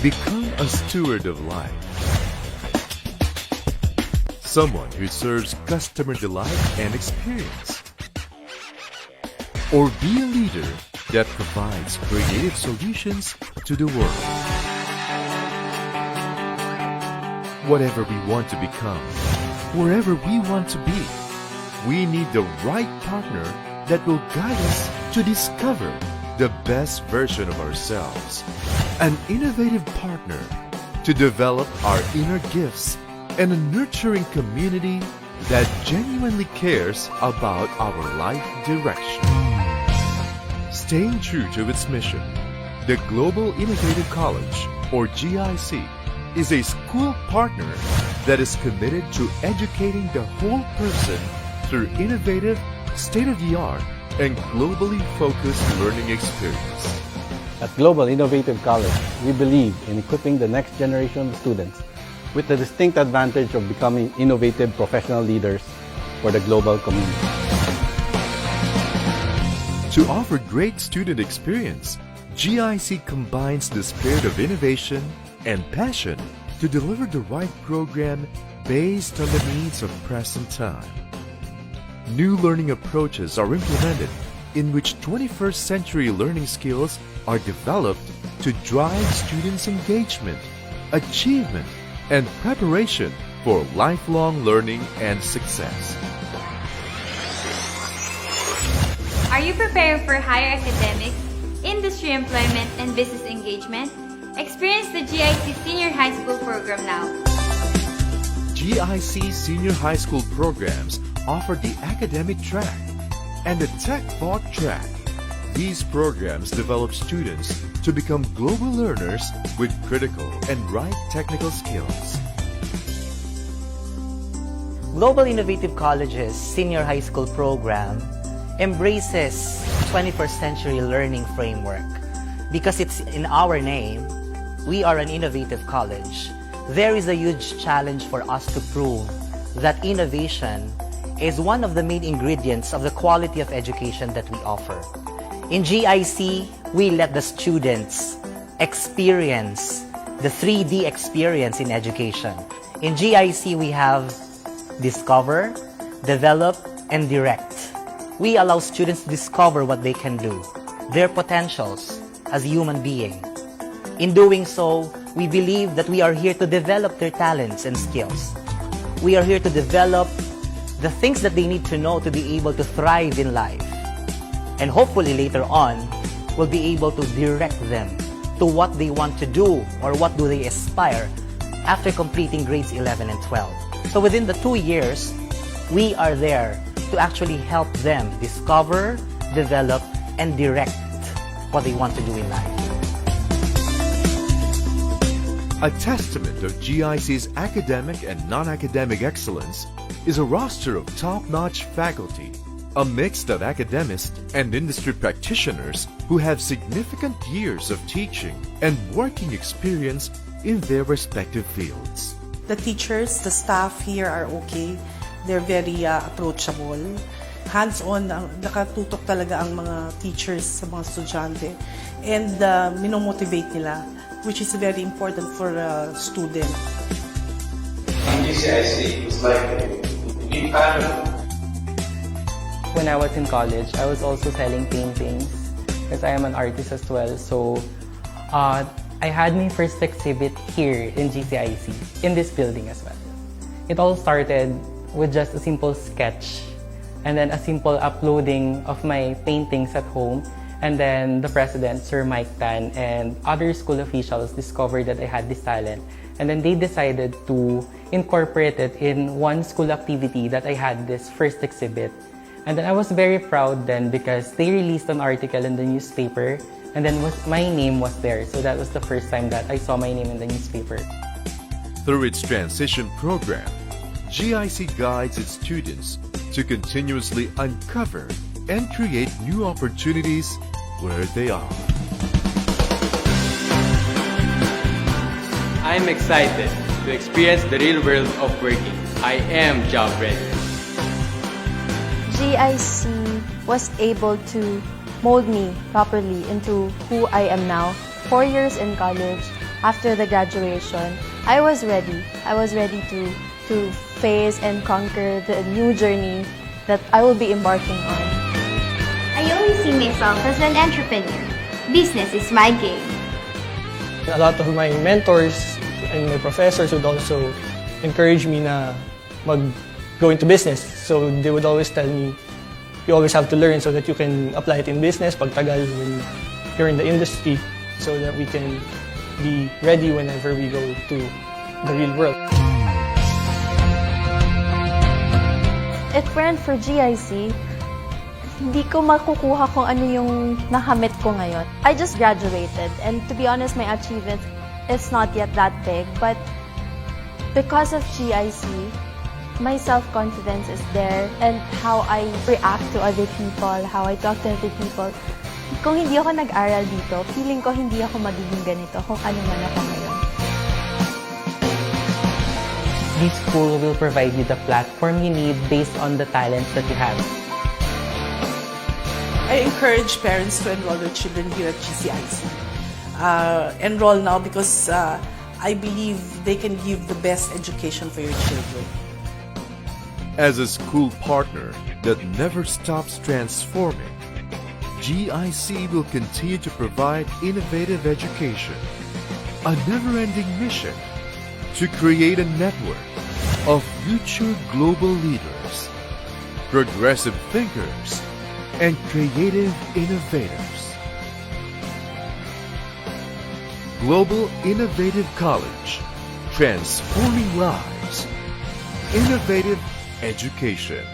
Become a steward of life. Someone who serves customer delight and experience. Or be a leader that provides creative solutions to the world. Whatever we want to become, wherever we want to be, we need the right partner that will guide us to discover the best version of ourselves. An innovative partner to develop our inner gifts and a nurturing community that genuinely cares about our life direction. Staying true to its mission, the Global Innovative College, or GIC, is a school partner that is committed to educating the whole person through innovative, state-of-the-art, and globally focused learning experience. At Global Innovative College, we believe in equipping the next generation of students with the distinct advantage of becoming innovative professional leaders for the global community. To offer great student experience, GIC combines the spirit of innovation and passion to deliver the right program based on the needs of present time. New learning approaches are implemented in which 21st century learning skills are developed to drive students' engagement, achievement, and preparation for lifelong learning and success. Are you preparing for higher academics, industry employment, and business engagement? Experience the GIC Senior High School program now. GIC Senior High School programs offer the academic track and the tech thought track. These programs develop students to become global learners with critical and right technical skills. Global Innovative College's Senior High School program embraces 21st century learning framework. Because it's in our name, we are an innovative college. There is a huge challenge for us to prove that innovation is one of the main ingredients of the quality of education that we offer. In GIC, we let the students experience the 3D experience in education. In GIC, we have discover, develop, and direct. We allow students to discover what they can do, their potentials as a human being. In doing so, we believe that we are here to develop their talents and skills. We are here to develop the things that they need to know to be able to thrive in life. And hopefully later on, we'll be able to direct them to what they want to do or what do they aspire after completing grades 11 and 12. So within the 2 years, we are there to actually help them discover, develop, and direct what they want to do in life. A testament of GIC's academic and non-academic excellence is a roster of top-notch faculty, a mix of academics and industry practitioners who have significant years of teaching and working experience in their respective fields. The teachers, the staff here are okay. They're very approachable. Hands-on, nakatutok talaga ang mga teachers sa mga estudyante. And minomotivate nila, which is very important for a student. In GCIC, it's like a big family. When I was in college, I was also selling paintings because I am an artist as well. So I had my first exhibit here in GCIC, in this building as well. It all started with just a simple sketch and then a simple uploading of my paintings at home. And then the president, Sir Mike Tan, and other school officials discovered that I had this talent. And then they decided to incorporate it in one school activity that I had this first exhibit. And then I was very proud then because they released an article in the newspaper and then my name was there. So that was the first time that I saw my name in the newspaper. Through its transition program, GIC guides its students to continuously uncover and create new opportunities where they are. I'm excited to experience the real world of working. I am job ready. GIC was able to mold me properly into who I am now. 4 years in college, after the graduation, I was ready. I was ready to face and conquer the new journey that I will be embarking on. I always see myself as an entrepreneur. Business is my game. A lot of my mentors and my professors would also encourage me na go into business. So they would always tell me, you always have to learn so that you can apply it in business pagtagal when you're in the industry so that we can be ready whenever we go to the real world. If it weren't for GIC, hindi ko makukuha kung ano yung nakamit ko ngayon. I just graduated and to be honest, my achievement is not yet that big. But because of GIC, my self-confidence is there and how I react to other people, how I talk to other people. Kung hindi ako nag-aral dito, feeling ko hindi ako magiging ganito kung ano man ako ngayon. This school will provide you the platform you need based on the talents that you have. I encourage parents to enroll their children here at GCIC. Enroll now because I believe they can give the best education for your children. As a school partner that never stops transforming, GIC will continue to provide innovative education, a never-ending mission to create a network of future global leaders, progressive thinkers, and creative innovators. Global Innovative College, transforming lives, innovative education.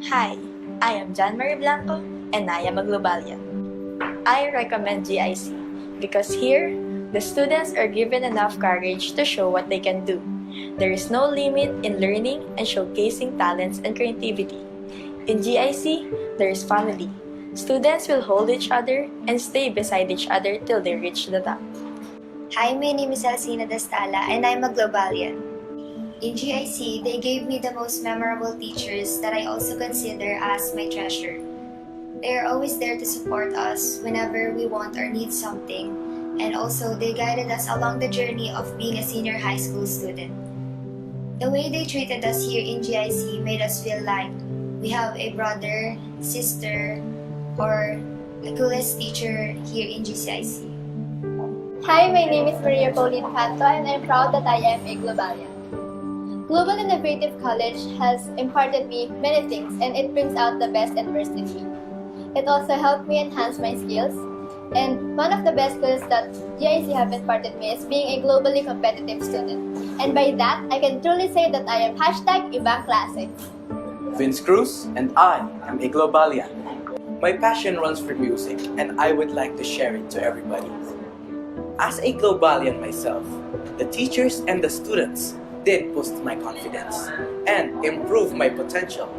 Hi, I am John Marie Blanco and I am a Globalian. I recommend GIC because here, the students are given enough courage to show what they can do. There is no limit in learning and showcasing talents and creativity. In GIC, there is family. Students will hold each other and stay beside each other till they reach the top. Hi, my name is Alcina Destala and I'm a Globalian. In GIC, they gave me the most memorable teachers that I also consider as my treasure. They are always there to support us whenever we want or need something, and also they guided us along the journey of being a senior high school student. The way they treated us here in GIC made us feel like we have a brother, sister, or a coolest teacher here in GCIC. Hi, my name is Maria Pauline Canto and I'm proud that I am a Globalian. Global Innovative College has imparted me many things and it brings out the best and worst in me. It also helped me enhance my skills, and one of the best skills that GIC have imparted me is being a globally competitive student. And by that, I can truly say that I am #Ibang Klase. Vince Cruz and I am a Globalian. My passion runs for music and I would like to share it to everybody. As a Globalian myself, the teachers and the students did boost my confidence and improve my potential.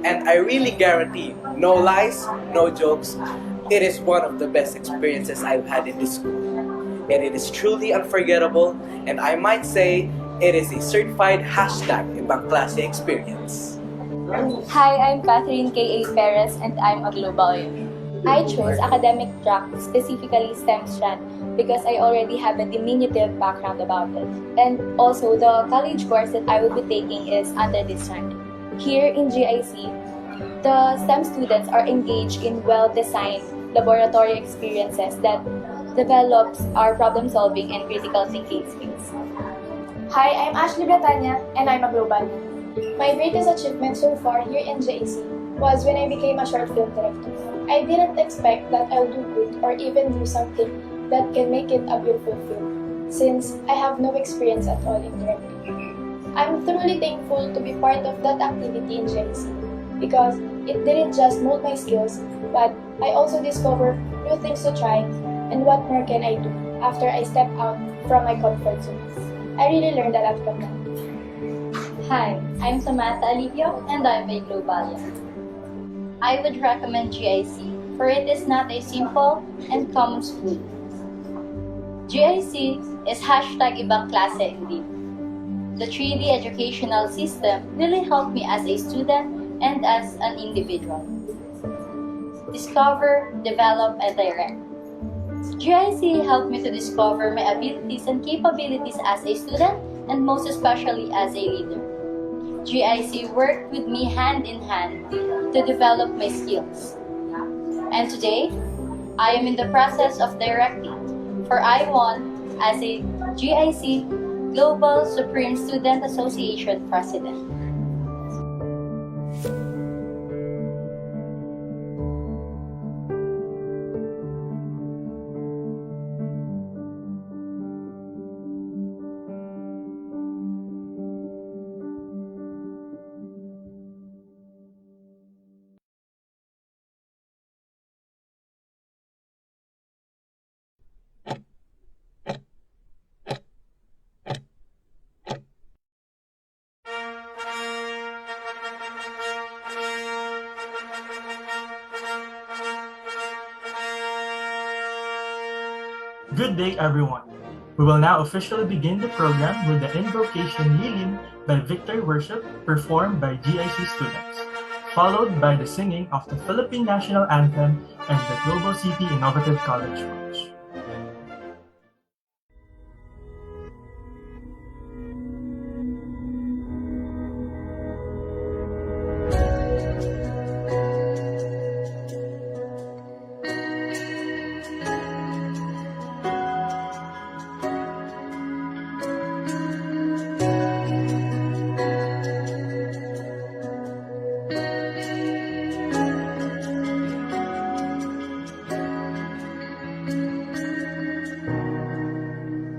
And I really guarantee, no lies, no jokes, it is one of the best experiences I've had in this school. And it is truly unforgettable, and I might say it is a certified #Ibang Klase experience. Hi, I'm Catherine K.A. Perez and I'm a Globalian. I chose academic track, specifically STEM strand, because I already have a diminutive background about it. And also, the college course that I will be taking is under this strand. Here in GIC, the STEM students are engaged in well-designed laboratory experiences that develops our problem-solving and critical thinking skills. Hi, I'm Ashley Bratanya and I'm a Global. My greatest achievement so far here in GIC was when I became a short film director. I didn't expect that I'll do good or even do something that can make it a beautiful film, since I have no experience at all in directing. I'm truly thankful to be part of that activity in GIC because it didn't just mold my skills, but I also discovered new things to try and what more can I do after I step out from my comfort zone. I really learned a lot from that. Hi, I'm Samantha Alivio and I'm a Globalian. I would recommend GIC, for it is not a simple and common school. GIC is #Ibang Klase indeed. The 3D educational system really helped me as a student and as an individual. Discover, develop, and direct. GIC helped me to discover my abilities and capabilities as a student and most especially as a leader. GIC worked with me hand in hand to develop my skills. And today, I am in the process of directing, for I won as a GIC Global Supreme Student Association President. Good day, everyone. We will now officially begin the program with the Invocation Lilim by Victory Worship performed by GIC students, followed by the singing of the Philippine National Anthem and the Global City Innovative College March.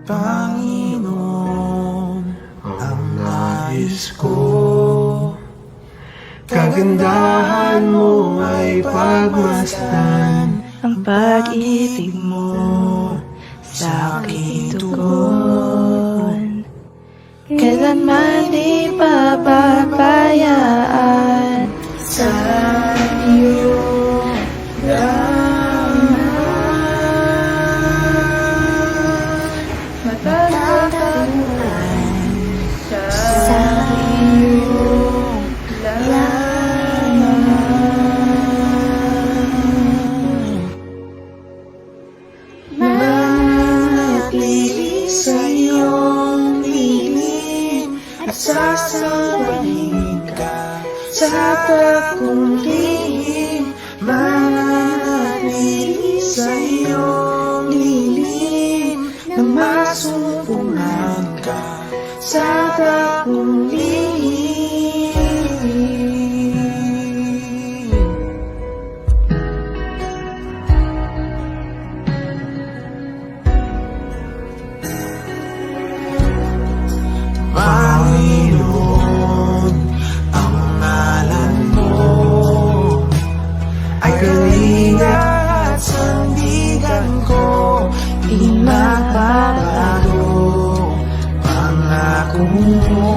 Panginoon, ang nais ko, kagandahan mo ay pagmasdan, ang pag-ibig mo sa aking tugon. Kailanman di papabayaan sa iyong sasabahin ka sa takong lihim, mananatili sa iyong lilim, na masumpungan ka sa takong lihim. Panginoon, ang ngalan mo ay kalinga at sandigan ko, pinagbabago pangako mo.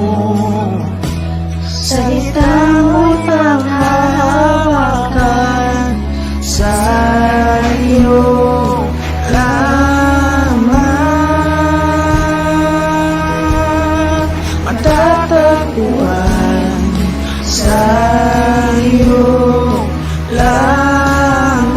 Salita mo'y panghahawakan sa iyo matatagpuan sa iyo lamang,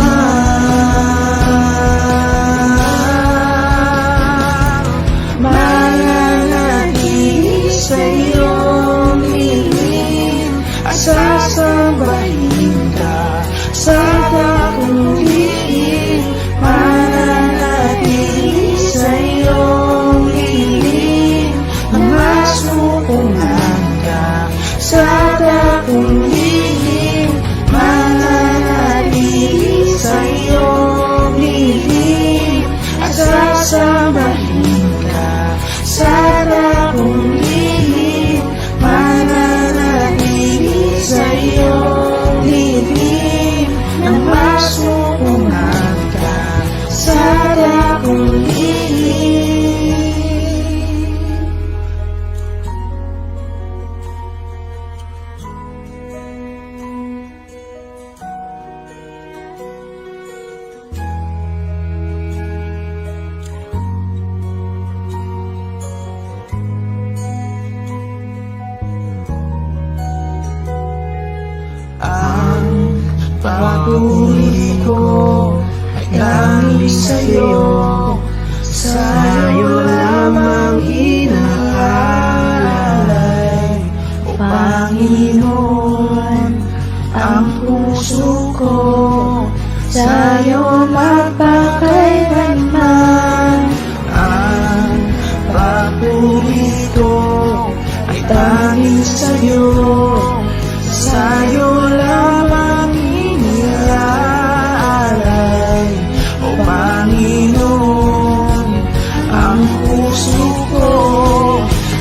mananatili sa iyong lilim, at sasambahin ka sa takong lihim, mananatili sa iyong lilim, masupungan ka sa takong lihim, mananatili sa iyong lihim, at sasambahin ka sa takong lihim, mananatili sa iyong lihim, nang masupungan ka sa takong lihim. Papuri ko ay galing sa'yo, sa'yo lamang inaalay. O Panginoon, ang puso ko sa'yo magpakailanman. Ang papuri ko ay galing sa'yo, sa'yo lamang inaalay. O Panginoon, ang puso ko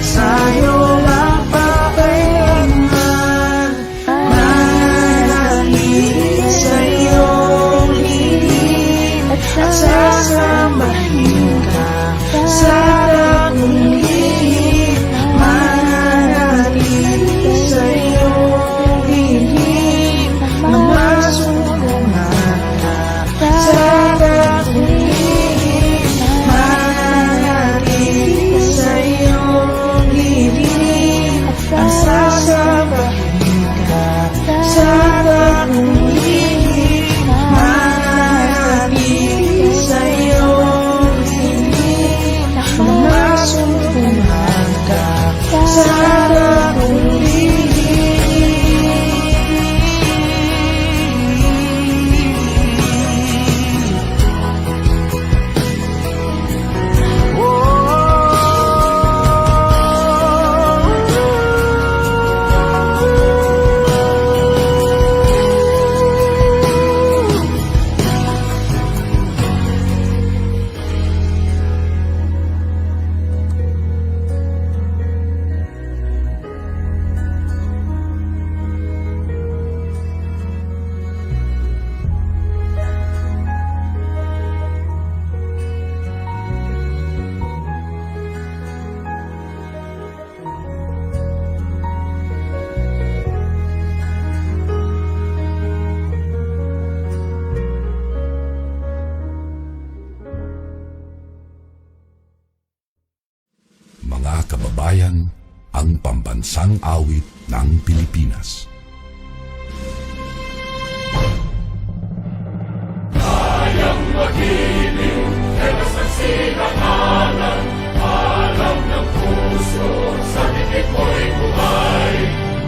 sa'yo lang papailanman. Mananatili sa iyong lilim, at sasambahin ka sa takong lihim, mananatili sa Mga kababayan, ang pambansang awit ng Pilipinas. Kayang magiliw, ewas ng silangalan, alam ng puso, sa dikit mo'y buhay.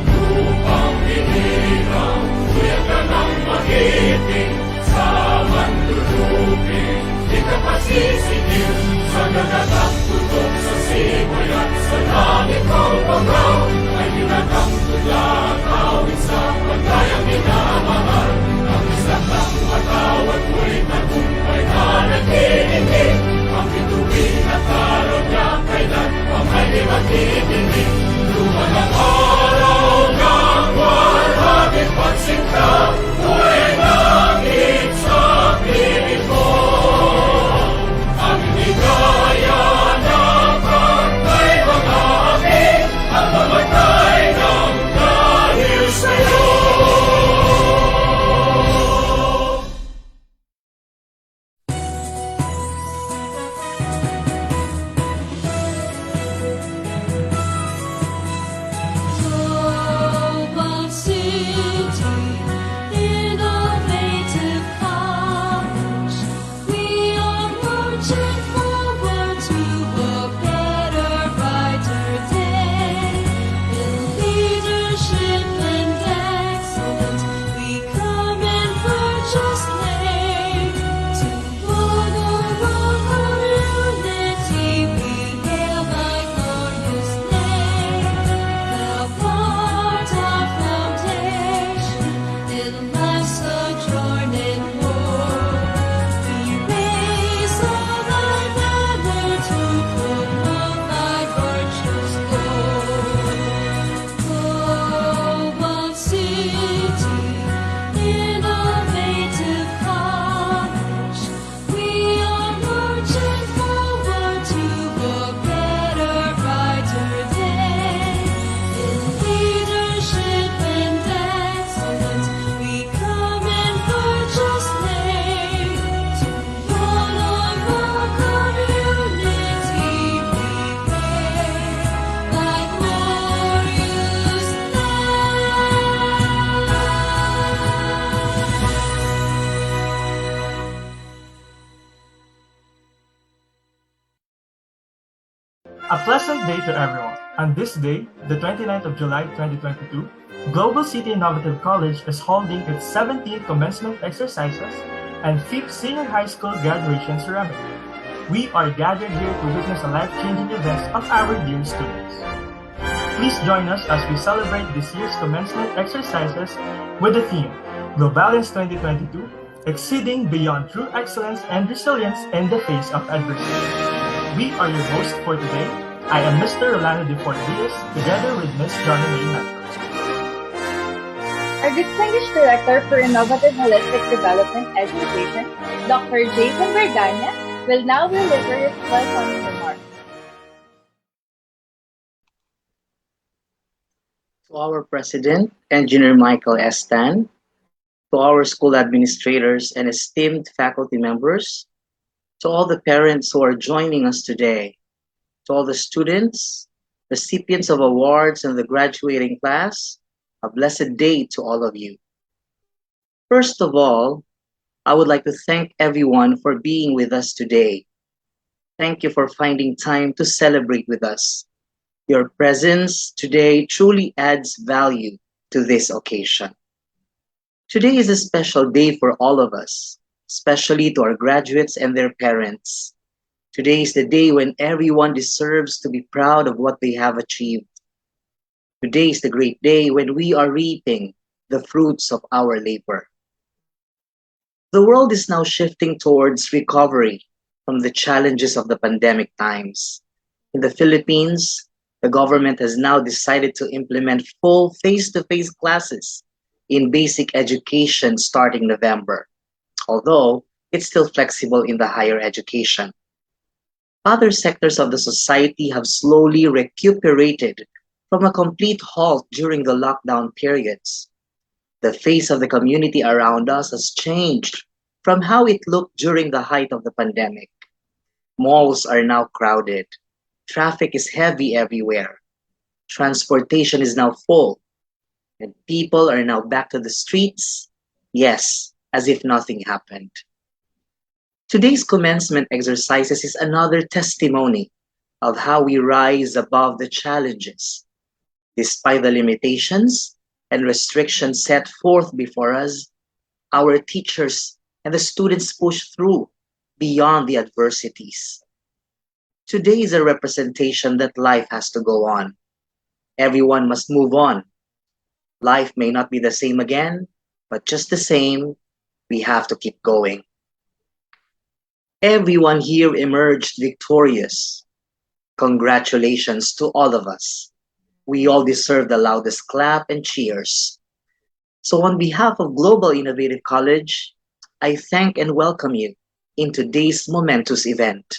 Lupang hinirang, kuya ka ng magiting, sa manluluping, di ka pasisingil, sa nagagang tutok sa simoy at sa langit ng pangaw, ay ginagang tulad, awit sa pagkayang minamahal, ang isang ng matawad mo'y tagumpay na naghihingi, ang bituin at araw niya kailan pa may di maghihingi. Luma ng araw ng waragin pagsinta, mo'y langit sa piling mo. Ang ligaya na pagkay mga aking, ang mamatay ng dahil sa'yo. A pleasant day to everyone. On this day, the 29th of July 2022, Global City Innovative College is holding its 17th commencement exercises and 5th senior high school graduation ceremony. We are gathered here to witness a life-changing event of our dear students. Please join us as we celebrate this year's commencement exercises with the theme, Globalians 2022, Exceeding Beyond True Excellence and Resilience in the Face of Adversity. We are your hosts for today. I am Mr. Rolando De Diaz, together with Ms. Johnny May Metro. Our distinguished Director for Innovative Holistic Development Education, Dr. Jason Vergana, will now deliver his welcoming remarks. To our President, Engineer Michael S. Tan, to our school administrators and esteemed faculty members, to all the parents who are joining us today, to all the students, recipients of awards and the graduating class, a blessed day to all of you. First of all, I would like to thank everyone for being with us today. Thank you for finding time to celebrate with us. Your presence today truly adds value to this occasion. Today is a special day for all of us, especially to our graduates and their parents. Today is the day when everyone deserves to be proud of what they have achieved. Today is the great day when we are reaping the fruits of our labor. The world is now shifting towards recovery from the challenges of the pandemic times. In the Philippines, the government has now decided to implement full face-to-face classes in basic education starting November, although it's still flexible in the higher education. Other sectors of the society have slowly recuperated from a complete halt during the lockdown periods. The face of the community around us has changed from how it looked during the height of the pandemic. Malls are now crowded. Traffic is heavy everywhere. Transportation is now full. And people are now back to the streets, yes, as if nothing happened. Today's commencement exercises is another testimony of how we rise above the challenges. Despite the limitations and restrictions set forth before us, our teachers and the students push through beyond the adversities. Today is a representation that life has to go on. Everyone must move on. Life may not be the same again, but just the same, we have to keep going. Everyone here emerged victorious. Congratulations to all of us. We all deserve the loudest clap and cheers. So on behalf of Global Innovative College, I thank and welcome you in today's momentous event.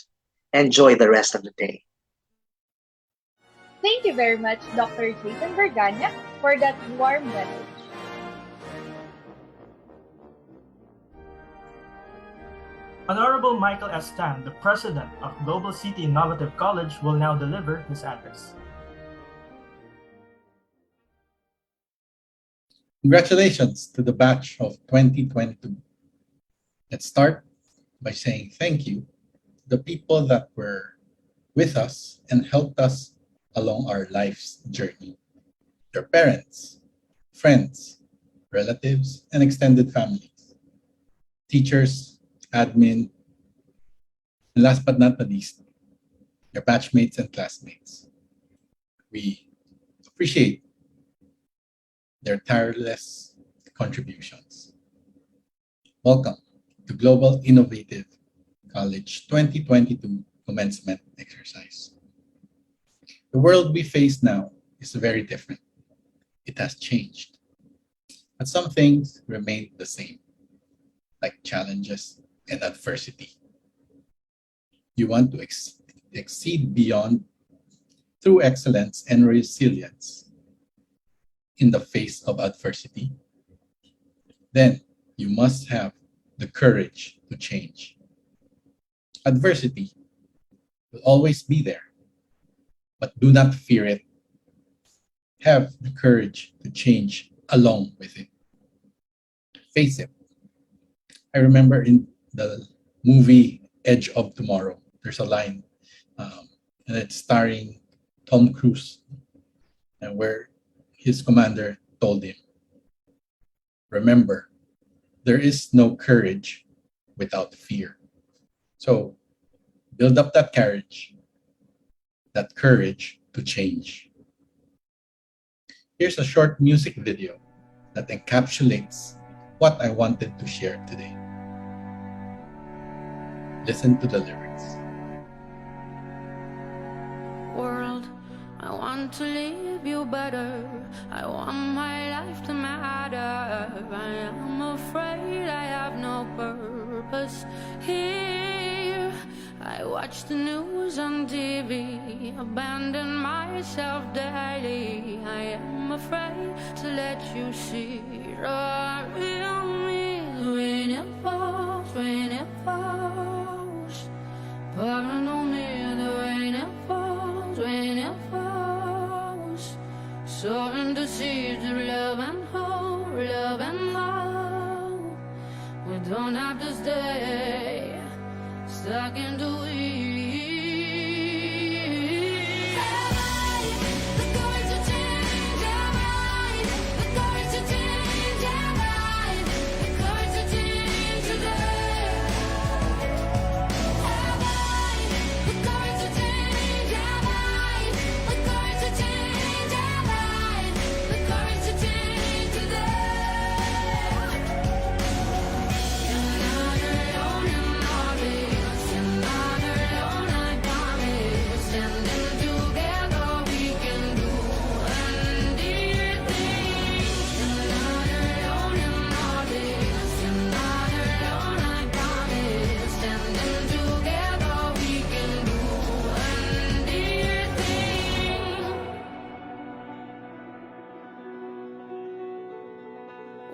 Enjoy the rest of the day. Thank you very much, Dr. Jason Vergana, for that warm message. Honorable Michael S. Tan, the President of Global City Innovative College, will now deliver his address. Congratulations to the batch of 2022. Let's start by saying thank you to the people that were with us and helped us along our life's journey. Your parents, friends, relatives, and extended families, teachers, admin, and last but not the least, your batchmates and classmates. We appreciate their tireless contributions. Welcome to Global Innovative College 2022 Commencement Exercise. The world we face now is very different. It has changed, but some things remain the same, like challenges and adversity. You want to exceed beyond through excellence and resilience in the face of adversity. Then you must have the courage to change. Adversity will always be there, but do not fear it. Have the courage to change along with it. Face it. I remember in the movie Edge of Tomorrow, there's a line, and it's starring Tom Cruise, and where his commander told him, remember, there is no courage without fear. So build up that courage to change. Here's a short music video that encapsulates what I wanted to share today. Listen to the lyrics. World, I want to leave you better. I want my life to matter. I am afraid I have no purpose here. I watch the news on TV, abandon myself daily. I am afraid to let you see the real me. When it falls, pouring on me, the rain it falls, when it falls. Soaring the seas of love and hope, love and hope. We don't have to stay stuck in the weeds.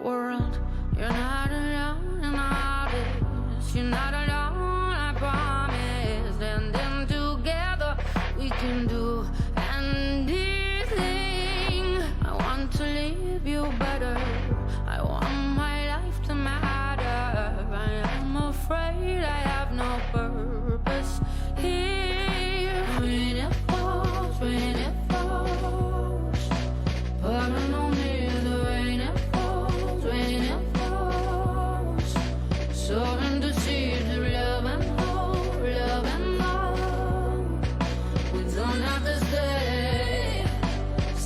World, you're not alone in all this. You're not alone, I promise. Standing together, we can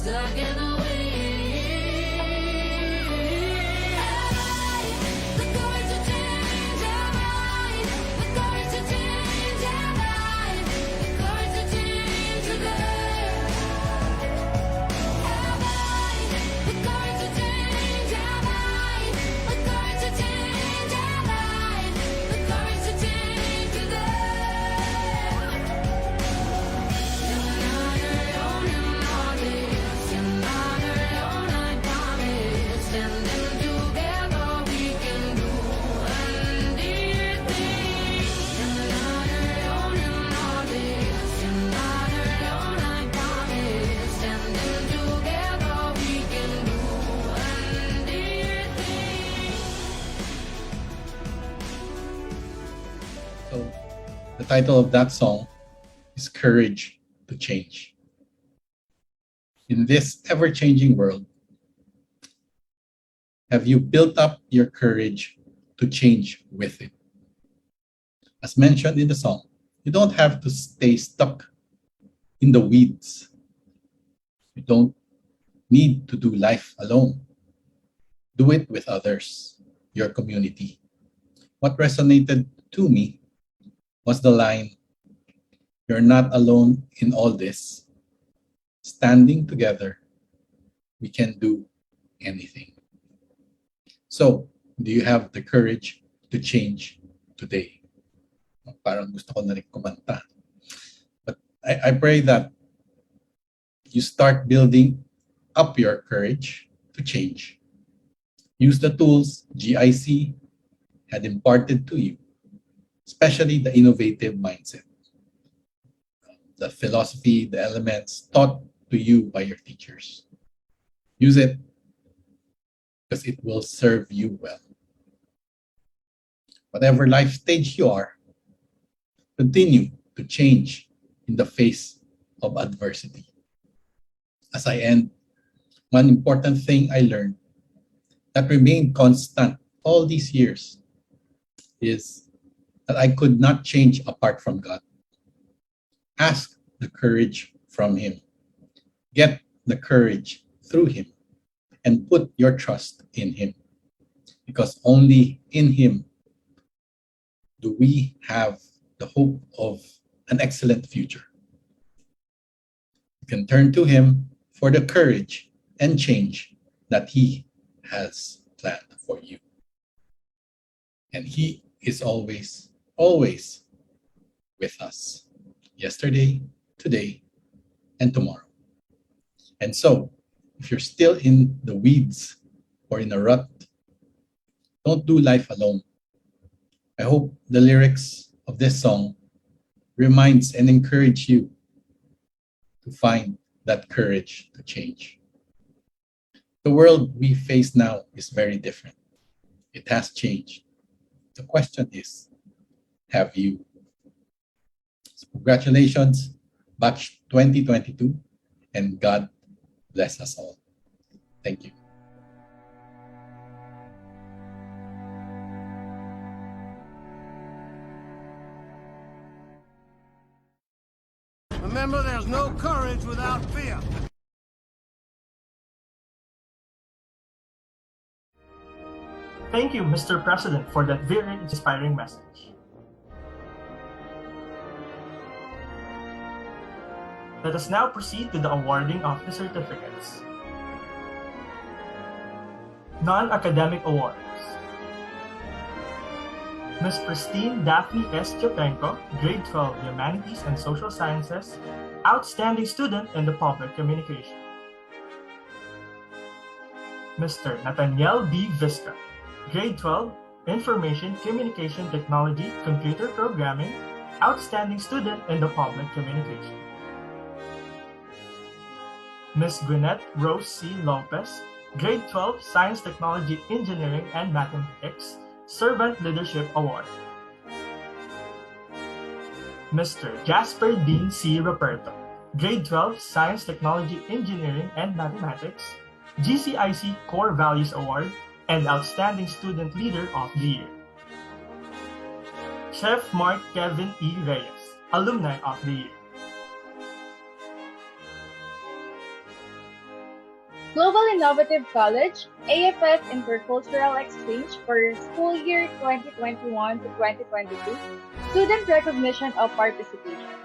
stuck in the So the title of that song is Courage to Change. In this ever-changing world, have you built up your courage to change with it? As mentioned in the song, you don't have to stay stuck in the weeds. You don't need to do life alone. Do it with others, your community. What resonated to me was the line, "You're not alone in all this. Standing together, we can do anything." So, do you have the courage to change today? Parang gusto ko na rin kumanta. But I pray that you start building up your courage to change. Use the tools GIC had imparted to you, especially the innovative mindset, the philosophy, the elements taught to you by your teachers. Use it because it will serve you well. Whatever life stage you are, continue to change in the face of adversity. As I end, one important thing I learned that remained constant all these years is that I could not change apart from God. Ask the courage from Him. Get the courage through Him and put your trust in Him. Because only in Him do we have the hope of an excellent future. You can turn to Him for the courage and change that He has planned for you. And He is always, always with us. Yesterday, today, and tomorrow. And so, if you're still in the weeds or in a rut, don't do life alone. I hope the lyrics of this song reminds and encourage you to find that courage to change. The world we face now is very different. It has changed. The question is, have you? So congratulations, batch 2022, and God bless us all. Thank you. Remember, there's no courage without fear. Thank you, Mr. President, for that very inspiring message. Let us now proceed to the awarding of the certificates. Non-academic awards. Ms. Christine Daphne S. Chopenko, Grade 12 Humanities and Social Sciences, Outstanding Student in the Public Communication. Mr. Nathaniel B. Visca, Grade 12 Information Communication Technology Computer Programming, Outstanding Student in the Public Communication. Ms. Gwyneth Rose C. Lopez, Grade 12 Science, Technology, Engineering, and Mathematics, Servant Leadership Award. Mr. Jasper Dean C. Roberto, Grade 12 Science, Technology, Engineering, and Mathematics, GCIC Core Values Award, and Outstanding Student Leader of the Year. Chef Mark Kevin E. Reyes, Alumni of the Year. Global Innovative College, AFS Intercultural Exchange for school year 2021 to 2022, Student Recognition of Participation.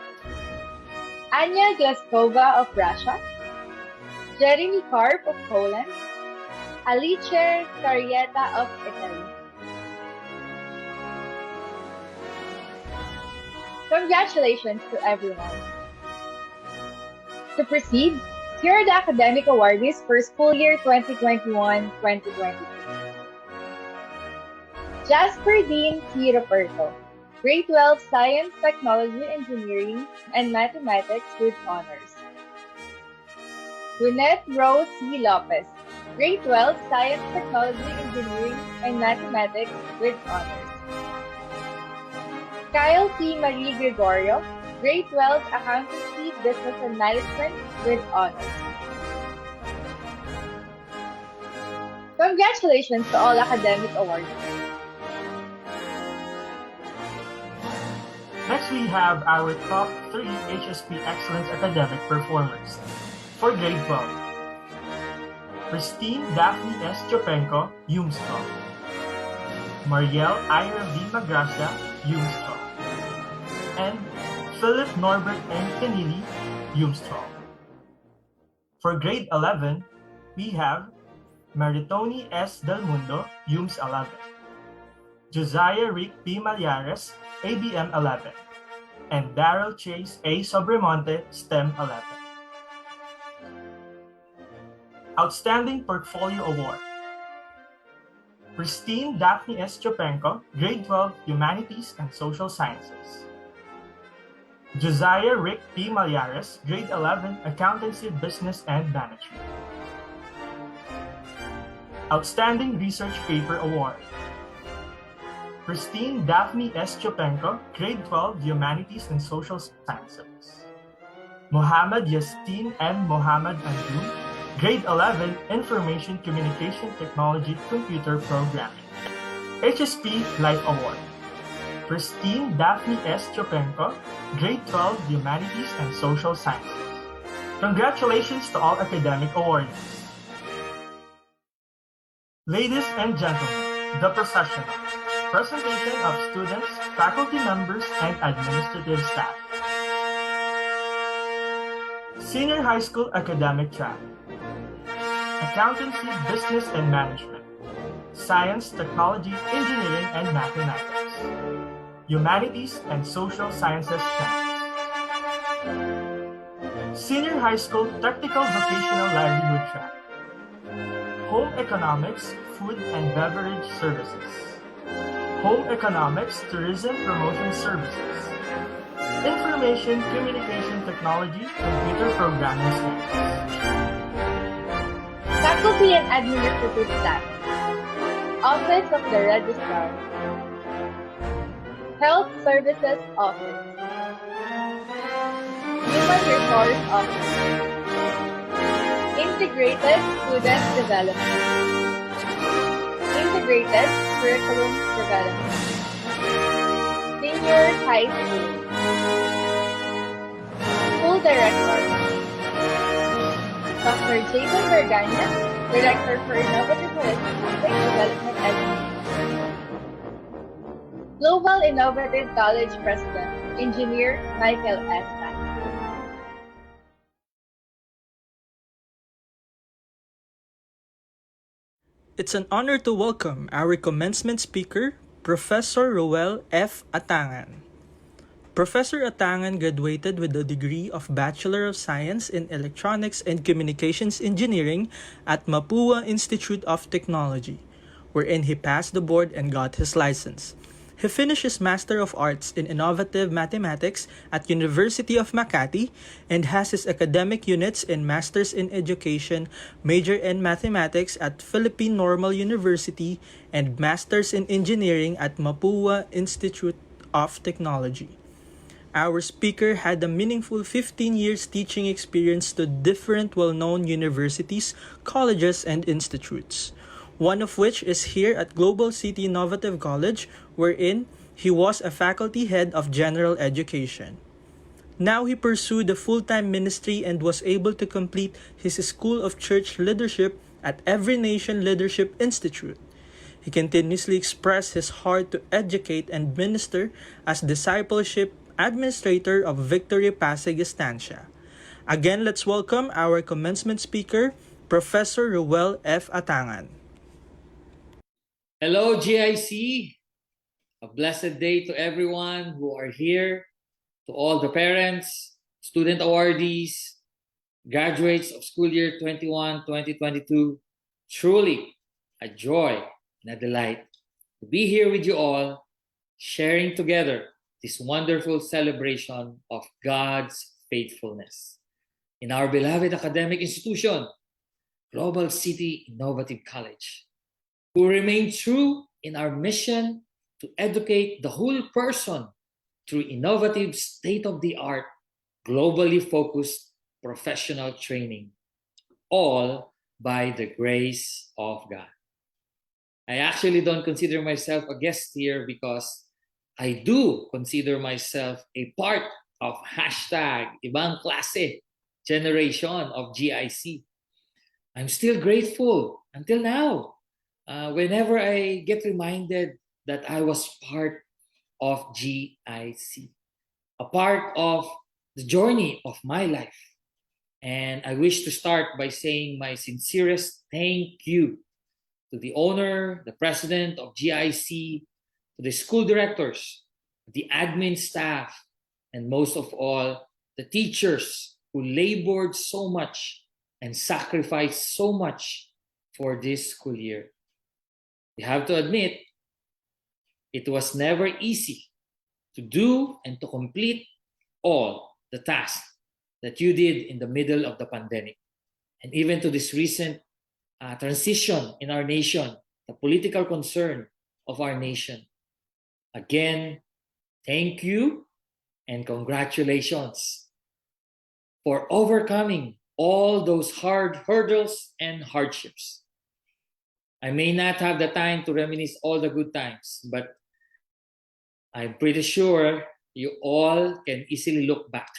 Anya Glaskova of Russia, Jeremy Karp of Poland, Alice Carieta of Italy. Congratulations to everyone. To proceed, here are the academic awardees for school year 2021-2022. Jasper Dean T. Roberto, Grade 12 Science, Technology, Engineering, and Mathematics with Honors. Gwyneth Rose C. Lopez, Grade 12 Science, Technology, Engineering, and Mathematics with Honors. Kyle P. Marie Gregorio, Grade 12 Accountancy, Business and Management with Honors. Congratulations to all academic awards. Next, we have our top 3 HSP Excellence Academic Performers. For grade 12, Christine Daphne S. Chopenko, Yumstro. Marielle Ira V. Magracia, Yumstro. And Philip Norbert N. Kenili, Yumstro. For grade 11, we have Maritoni S. Del Mundo, Yums 11. Josiah Rick P. Malyares, ABM 11. And Daryl Chase A. Sobremonte, STEM 11. Outstanding Portfolio Award. Christine Daphne S. Chopenko, Grade 12 Humanities and Social Sciences. Josiah Rick P. Malyares, Grade 11 Accountancy, Business and Management. Outstanding Research Paper Award. Christine Daphne S. Chopenko, Grade 12 Humanities and Social Sciences. Mohammad Yastin M. Mohammad Anjum, Grade 11 Information Communication Technology Computer Programming. HSP Life Award. Christine Daphne S. Chopenko, Grade 12 Humanities and Social Sciences. Congratulations to all academic awardees. Ladies and gentlemen, the processional. Presentation of students, faculty members, and administrative staff. Senior High School Academic Track. Accountancy, Business and Management. Science, Technology, Engineering, and Mathematics. Humanities and Social Sciences tracks. Senior High School Technical Vocational Livelihood Track. Home Economics, Food and Beverage Services. Home Economics, Tourism Promotion Services. Information Communication Technology, Computer Programming Skills. Faculty and Administrative Staff. Office of the Registrar. Health Services Office. Human Resource Office. Integrated Student Development. Integrated Curriculum Development. Senior High School. School Director. Dr. Jason Vergania, Director for Innovative Holistic Development Education. Global Innovative College President, Engineer Michael S. Tan. It's an honor to welcome our commencement speaker, Professor Roel F. Atangan. Professor Atangan graduated with a degree of Bachelor of Science in Electronics and Communications Engineering at Mapua Institute of Technology, wherein he passed the board and got his license. He finished his Master of Arts in Innovative Mathematics at University of Makati and has his academic units in Masters in Education, Major in Mathematics at Philippine Normal University, and Masters in Engineering at Mapua Institute of Technology. Our speaker had a meaningful 15 years teaching experience to different well-known universities, colleges, and institutes, one of which is here at Global City Innovative College, wherein he was a faculty head of general education. Now he pursued a full-time ministry and was able to complete his School of Church Leadership at Every Nation Leadership Institute. He continuously expressed his heart to educate and minister as discipleship administrator of Victory Pasig Estancia. Again, let's welcome our commencement speaker, Professor Ruel F. Atangan. Hello, GIC. A blessed day to everyone who are here, to all the parents, student awardees, graduates of school year 21-2022. Truly a joy and a delight to be here with you all, sharing together this wonderful celebration of God's faithfulness in our beloved academic institution, Global City Innovative College, who remain true in our mission to educate the whole person through innovative, state-of-the-art, globally focused professional training, all by the grace of God. I actually don't consider myself a guest here because I do consider myself a part of #ibang klase generation of GIC. I'm still grateful until now whenever I get reminded that I was part of GIC, a part of the journey of my life. And I wish to start by saying my sincerest thank you to the owner, the president of GIC, to the school directors, the admin staff, and most of all, the teachers who labored so much and sacrificed so much for this school year. We have to admit, it was never easy to do and to complete all the tasks that you did in the middle of the pandemic. And even to this recent transition in our nation, the political concern of our nation. Again, thank you and congratulations for overcoming all those hard hurdles and hardships. I may not have the time to reminisce all the good times, but I'm pretty sure you all can easily look back.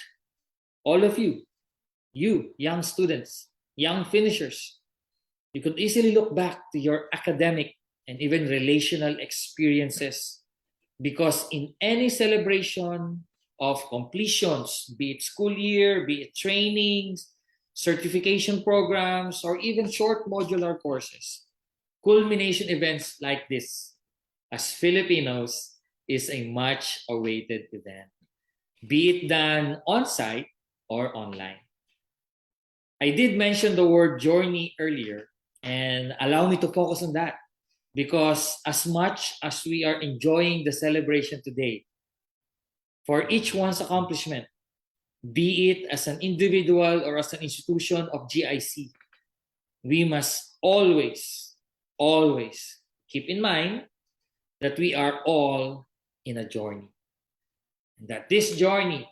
All of you, young students, young finishers, you could easily look back to your academic and even relational experiences, because in any celebration of completions, be it school year, be it trainings, certification programs, or even short modular courses, culmination events like this, as Filipinos, is a much awaited event, be it done on-site or online. I did mention the word journey earlier, and allow me to focus on that, because as much as we are enjoying the celebration today, for each one's accomplishment, be it as an individual or as an institution of GIC, we must always keep in mind that we are all in a journey. And that this journey,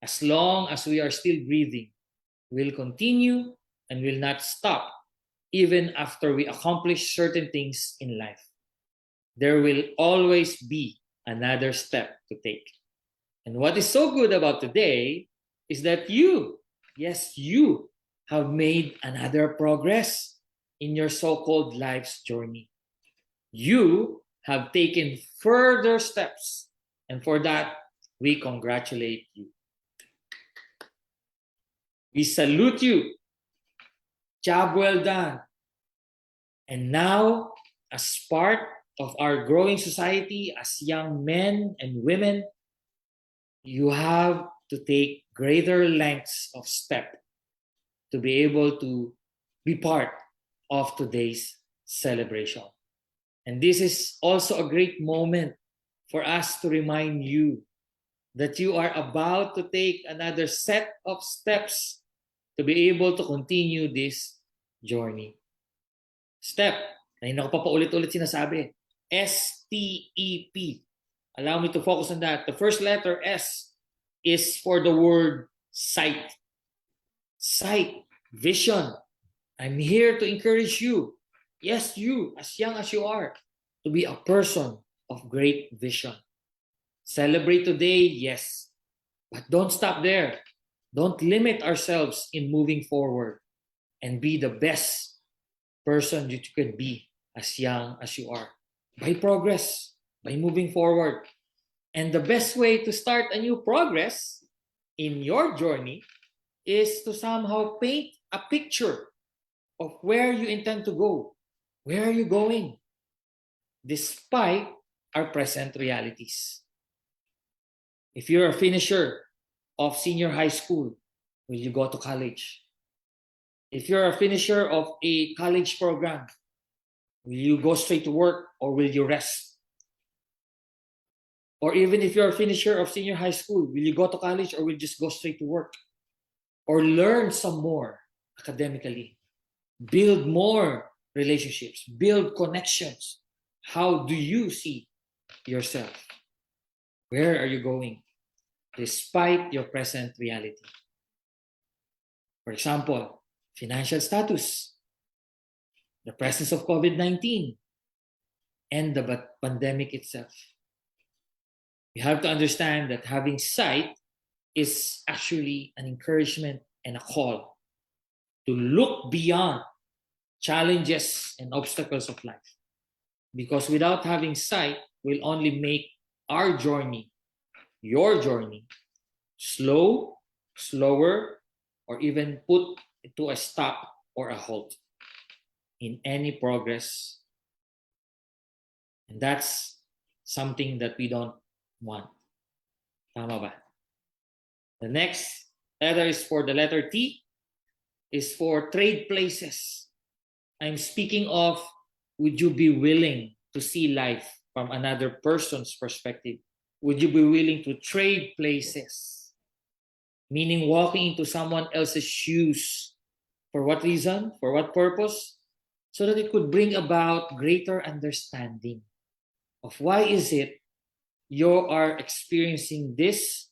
as long as we are still breathing, will continue and will not stop even after we accomplish certain things in life. There will always be another step to take. And what is so good about today is that you, yes, you have made another progress in your so-called life's journey. You have taken further steps, and for that, we congratulate you. We salute you. Job well done. And now, as part of our growing society, as young men and women, you have to take greater lengths of step to be able to be part of today's celebration. And this is also a great moment for us to remind you that you are about to take another set of steps to be able to continue this journey. Step, na hindi ko pa paulit-ulit sinasabi, S-T-E-P. Allow me to focus on that. The first letter, S, is for the word sight. Sight, vision. I'm here to encourage you, yes, you, as young as you are, to be a person of great vision. Celebrate today, yes, But don't stop there. Don't limit ourselves in moving forward and be the best person that you can be as young as you are. By progress, by moving forward. And the best way to start a new progress in your journey is to somehow paint a picture of where you intend to go. Where are you going? Despite our present realities. If you're a finisher of senior high school, will you go to college? If you're a finisher of a college program, will you go straight to work or will you rest? Or even if you're a finisher of senior high school, will you go to college or will you just go straight to work? Or learn some more academically? Build more relationships, build connections. How do you see yourself? Where are you going despite your present reality? For example, financial status, the presence of COVID-19, and the pandemic itself. You have to understand that having sight is actually an encouragement and a call to look beyond challenges and obstacles of life. Because without having sight, will only make our journey, your journey, slower, or even put it to a stop or a halt in any progress. And that's something that we don't want. Tama ba? The next letter is for the letter T, is for trade places. I'm speaking of, would you be willing to see life from another person's perspective? Would you be willing to trade places? Meaning walking into someone else's shoes. For what reason? For what purpose? So that it could bring about greater understanding of why is it you are experiencing this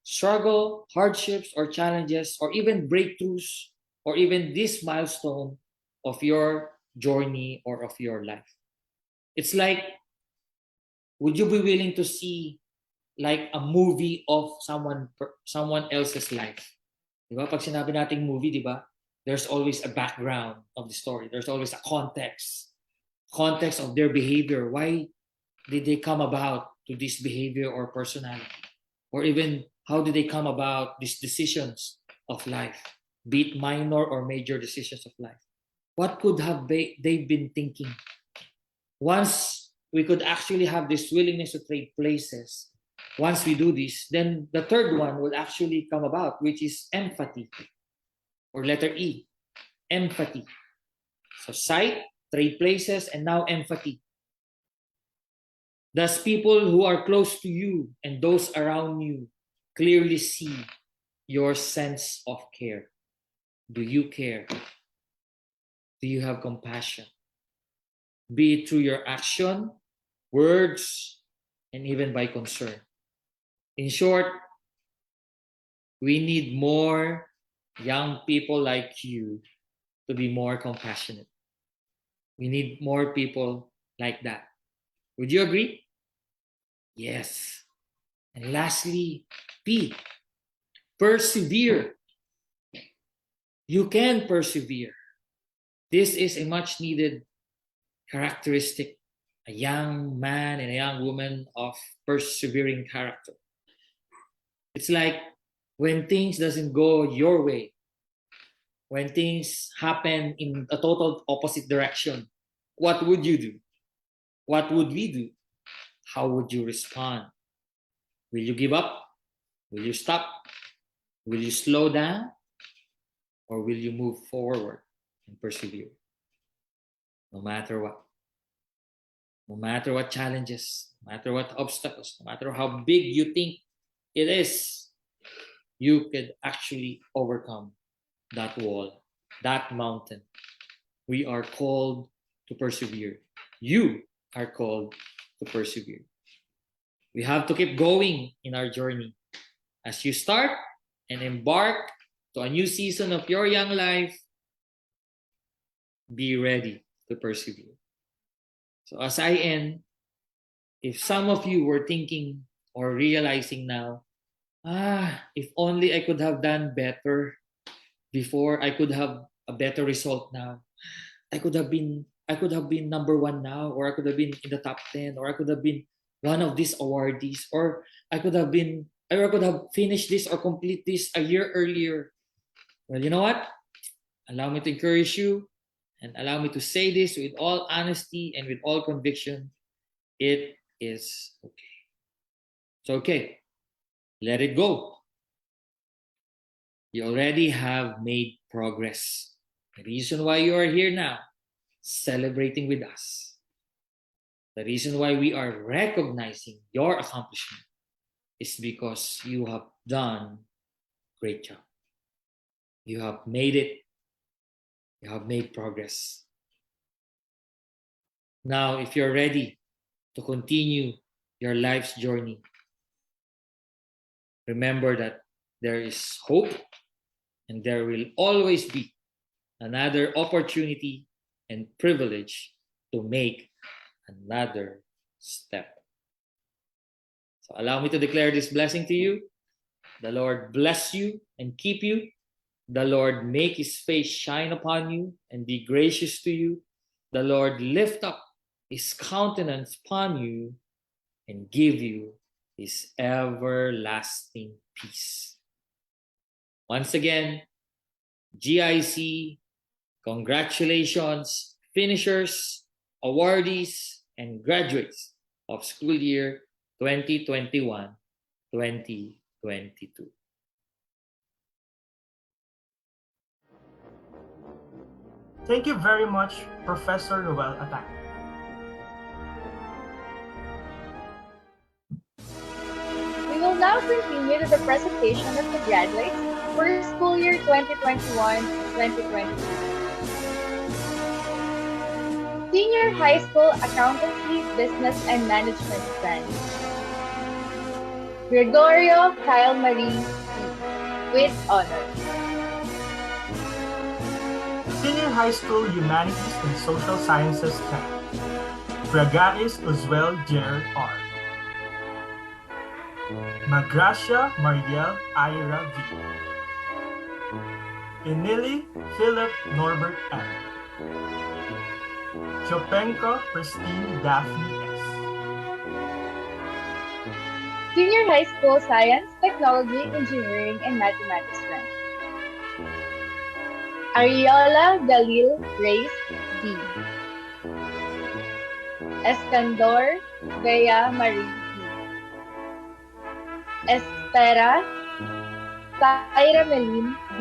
struggle, hardships, or challenges, or even breakthroughs, or even this milestone of your journey or of your life. It's like, would you be willing to see like a movie of someone else's life? Diba? Pag sinabi nating movie, diba? There's always a background of the story. There's always a context of their behavior. Why did they come about to this behavior or personality? Or even how did they come about these decisions of life, be it minor or major decisions of life? What could have they been thinking? Once we could actually have this willingness to trade places, once we do this, then the third one will actually come about, which is empathy, or letter E, empathy. So sight, trade places, and now empathy. Does people who are close to you and those around you clearly see your sense of care? Do you care? Do you have compassion? Be it through your action, words, and even by concern. In short, we need more young people like you to be more compassionate. We need more people like that. Would you agree? Yes. And lastly, P, persevere. You can persevere. This is a much needed characteristic, a young man and a young woman of persevering character. It's like when things doesn't go your way, when things happen in a total opposite direction, what would you do? What would we do? How would you respond? Will you give up? Will you stop? Will you slow down? Or will you move forward and persevere? No matter what. No matter what challenges, no matter what obstacles, no matter how big you think it is, you could actually overcome that wall, that mountain. We are called to persevere. You are called to persevere. We have to keep going in our journey. As you start and embark to a new season of your young life, be ready to persevere. So as I end, if some of you were thinking or realizing now, if only I could have done better before. I could have a better result now. I could have been number one now, or I could have been in the top 10, or I could have been one of these awardees, or I could have finished this or complete this a year earlier. Well, you know what? Allow me to encourage you and allow me to say this with all honesty and with all conviction. It is okay. It's okay. Let it go. You already have made progress. The reason why you are here now, celebrating with us, the reason why we are recognizing your accomplishment is because you have done a great job. You have made it. You have made progress. Now, if you're ready to continue your life's journey, remember that there is hope and there will always be another opportunity and privilege to make another step. So allow me to declare this blessing to you. The Lord bless you and keep you. The Lord make his face shine upon you and be gracious to you. The Lord lift up his countenance upon you and give you his everlasting peace. Once again, GIC, congratulations, finishers, awardees, and graduates of school year 2021-2022. Thank you very much, Professor Roel Atang. We will now continue to the presentation of the graduates for school year 2021-2022. Senior High School Accountancy, Business and Management Branch. Gregorio Kyle Marie with honors. Senior High School Humanities and Social Sciences Camp. Bragais Oswell Jer R. Magracia Mariel Ira V. Emily Philip Norbert M. Chopenko Pristine Daphne S. Senior High School Science, Technology, Engineering, and Mathematics Branch. Ariola Galil Grace D. Escandor Bea Marie D. Espera Tyra Melin D.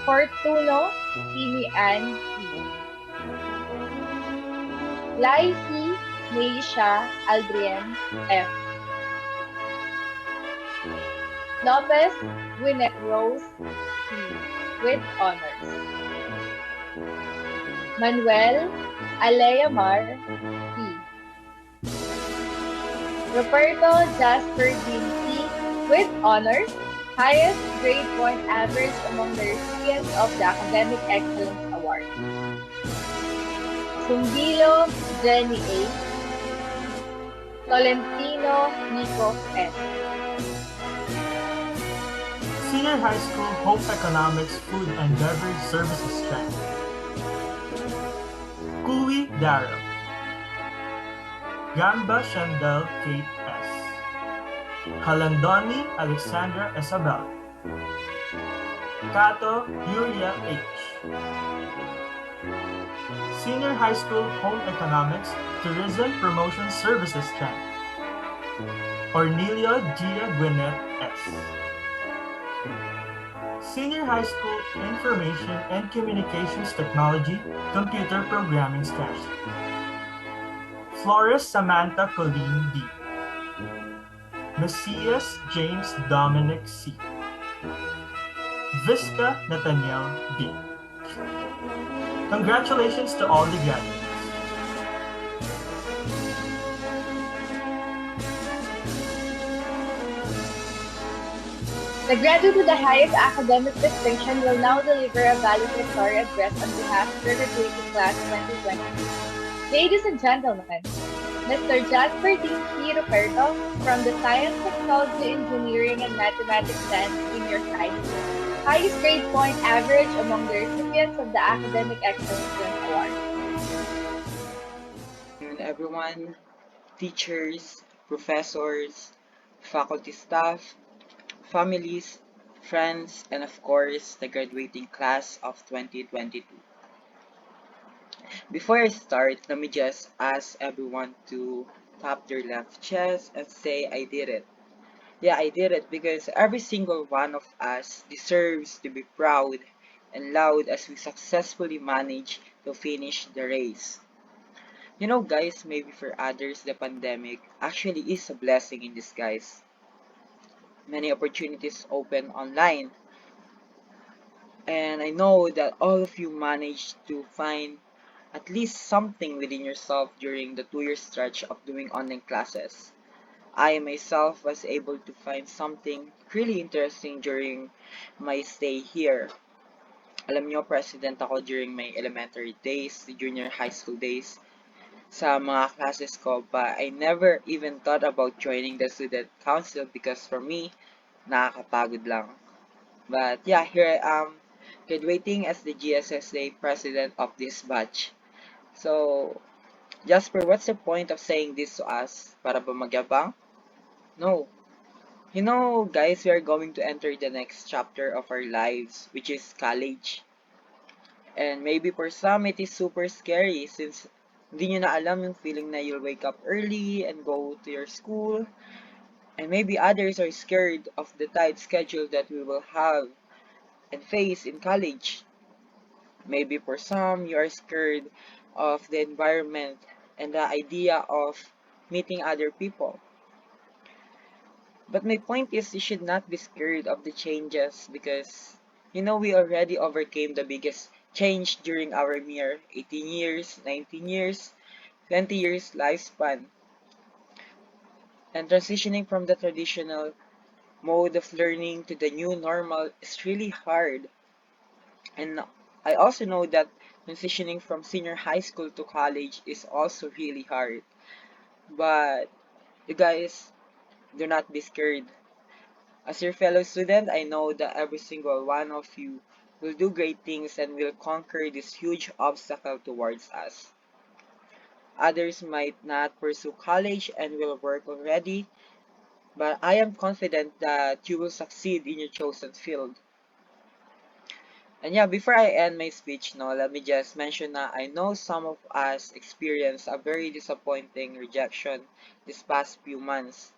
Fortuno Tini Ann D. Laifi Neisha Aldrien F. Lopez Gwyneth Rose C. with honors. Manuel Alea Mar P. Roberto Jasper Dean P. with honors, highest grade point average among the recipients of the Academic Excellence Award. Sumbilo Jenny A. Tolentino Nico S. Senior High School Home Economics Food and Beverage Services Track. Kui Darrell. Gamba Shandel Kate S. Halandoni Alexandra Isabel. Kato Yuria H. Senior High School Home Economics Tourism Promotion Services Track. Ornelio Gia Gwyneth S. Senior High School Information and Communications Technology Computer Programming Staff. Flores Samantha Colleen D. Messias James Dominic C. Visca Nathaniel D. Congratulations to all the graduates. The graduate with the highest academic distinction will now deliver a valedictory address on behalf of the graduating class 2020. Ladies and gentlemen, Mr. Jasper D. C. Ruperto from the Science, Technology, Engineering, and Mathematics 10 Senior High School. Highest grade point average among the recipients of the Academic Excellence Award. And everyone, teachers, professors, faculty staff, families, friends, and of course, the graduating class of 2022. Before I start, let me just ask everyone to tap their left chest and say, I did it. Yeah, I did it because every single one of us deserves to be proud and loud as we successfully manage to finish the race. You know, guys, maybe for others, the pandemic actually is a blessing in disguise. Many opportunities open online, and I know that all of you managed to find at least something within yourself during the 2-year stretch of doing online classes. I myself was able to find something really interesting during my stay here. Alam nyo, president ako during my elementary days, the junior high school days, sa mga classes ko, but I never even thought about joining the student council because for me, nakakapagod lang. But yeah, here I am, graduating as the GSSA president of this batch. So, Jasper, what's the point of saying this to us? Para ba magyabang? No. You know, guys, we are going to enter the next chapter of our lives, which is college. And maybe for some, it is super scary since hindi nyo na alam yung feeling na you'll wake up early and go to your school. And maybe others are scared of the tight schedule that we will have and face in college. Maybe for some, you are scared of the environment and the idea of meeting other people. But my point is you should not be scared of the changes because, you know, we already overcame the biggest change during our mere 18 years, 19 years, 20 years lifespan. And transitioning from the traditional mode of learning to the new normal is really hard. And I also know that transitioning from senior high school to college is also really hard. But you guys, do not be scared. As your fellow student, I know that every single one of you will do great things and will conquer this huge obstacle towards us. Others might not pursue college and will work already, but I am confident that you will succeed in your chosen field. And yeah, before I end my speech, let me just mention that I know some of us experienced a very disappointing rejection this past few months.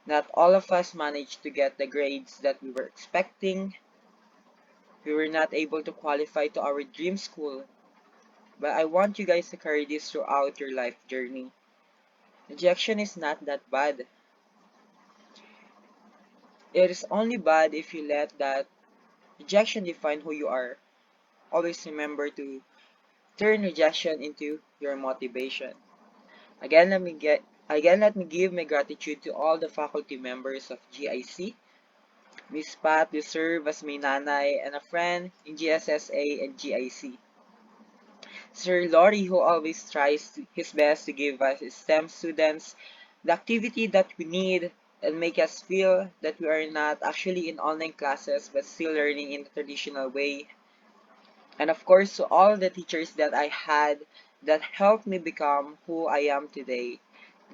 Not all of us managed to get the grades that we were expecting. We were not able to qualify to our dream school. But I want you guys to carry this throughout your life journey. Rejection is not that bad. It is only bad if you let that rejection define who you are. Always remember to turn rejection into your motivation. Again, let me give my gratitude to all the faculty members of GIC. Miss Pat, you serve as my nanay and a friend in GSSA and GIC. Sir Lori, who always tries his best to give us STEM students the activity that we need and make us feel that we are not actually in online classes but still learning in the traditional way. And of course, to all the teachers that I had that helped me become who I am today,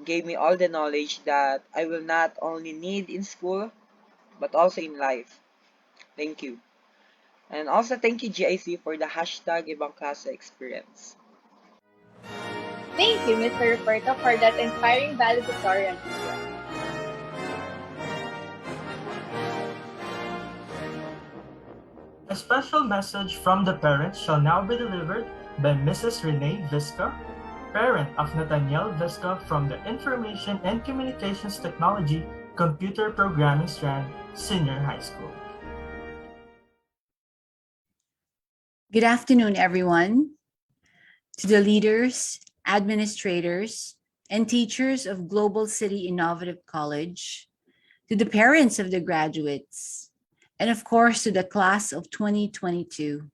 gave me all the knowledge that I will not only need in school, but also in life. Thank you. And also thank you GIC for the hashtag Ibang Klase experience. Thank you, Mr. Ruperto, for that inspiring valedictorian. A special message from the parents shall now be delivered by Mrs. Renee Visca, parent of Nathaniel Visca from the Information and Communications Technology Computer Programming Strand, Senior High School. Good afternoon, everyone. To the leaders, administrators, and teachers of Global City Innovative College, to the parents of the graduates, and of course to the class of 2022.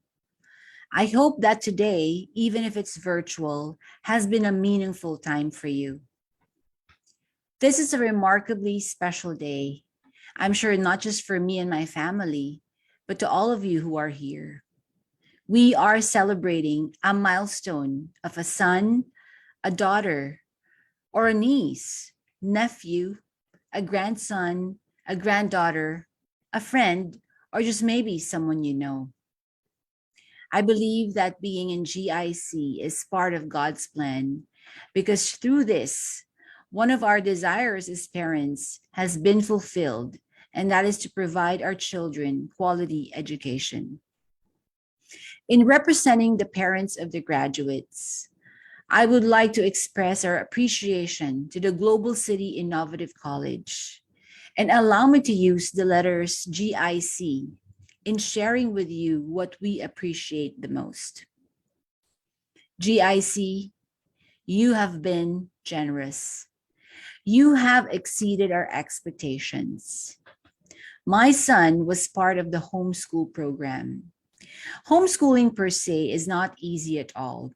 I hope that today, even if it's virtual, has been a meaningful time for you. This is a remarkably special day. I'm sure not just for me and my family, but to all of you who are here. We are celebrating a milestone of a son, a daughter, or a niece, nephew, a grandson, a granddaughter, a friend, or just maybe someone you know. I believe that being in GIC is part of God's plan because through this, one of our desires as parents has been fulfilled, and that is to provide our children quality education. In representing the parents of the graduates, I would like to express our appreciation to the Global City Innovative College and allow me to use the letters GIC in sharing with you what we appreciate the most. GIC, you have been generous. You have exceeded our expectations. My son was part of the homeschool program. Homeschooling per se is not easy at all,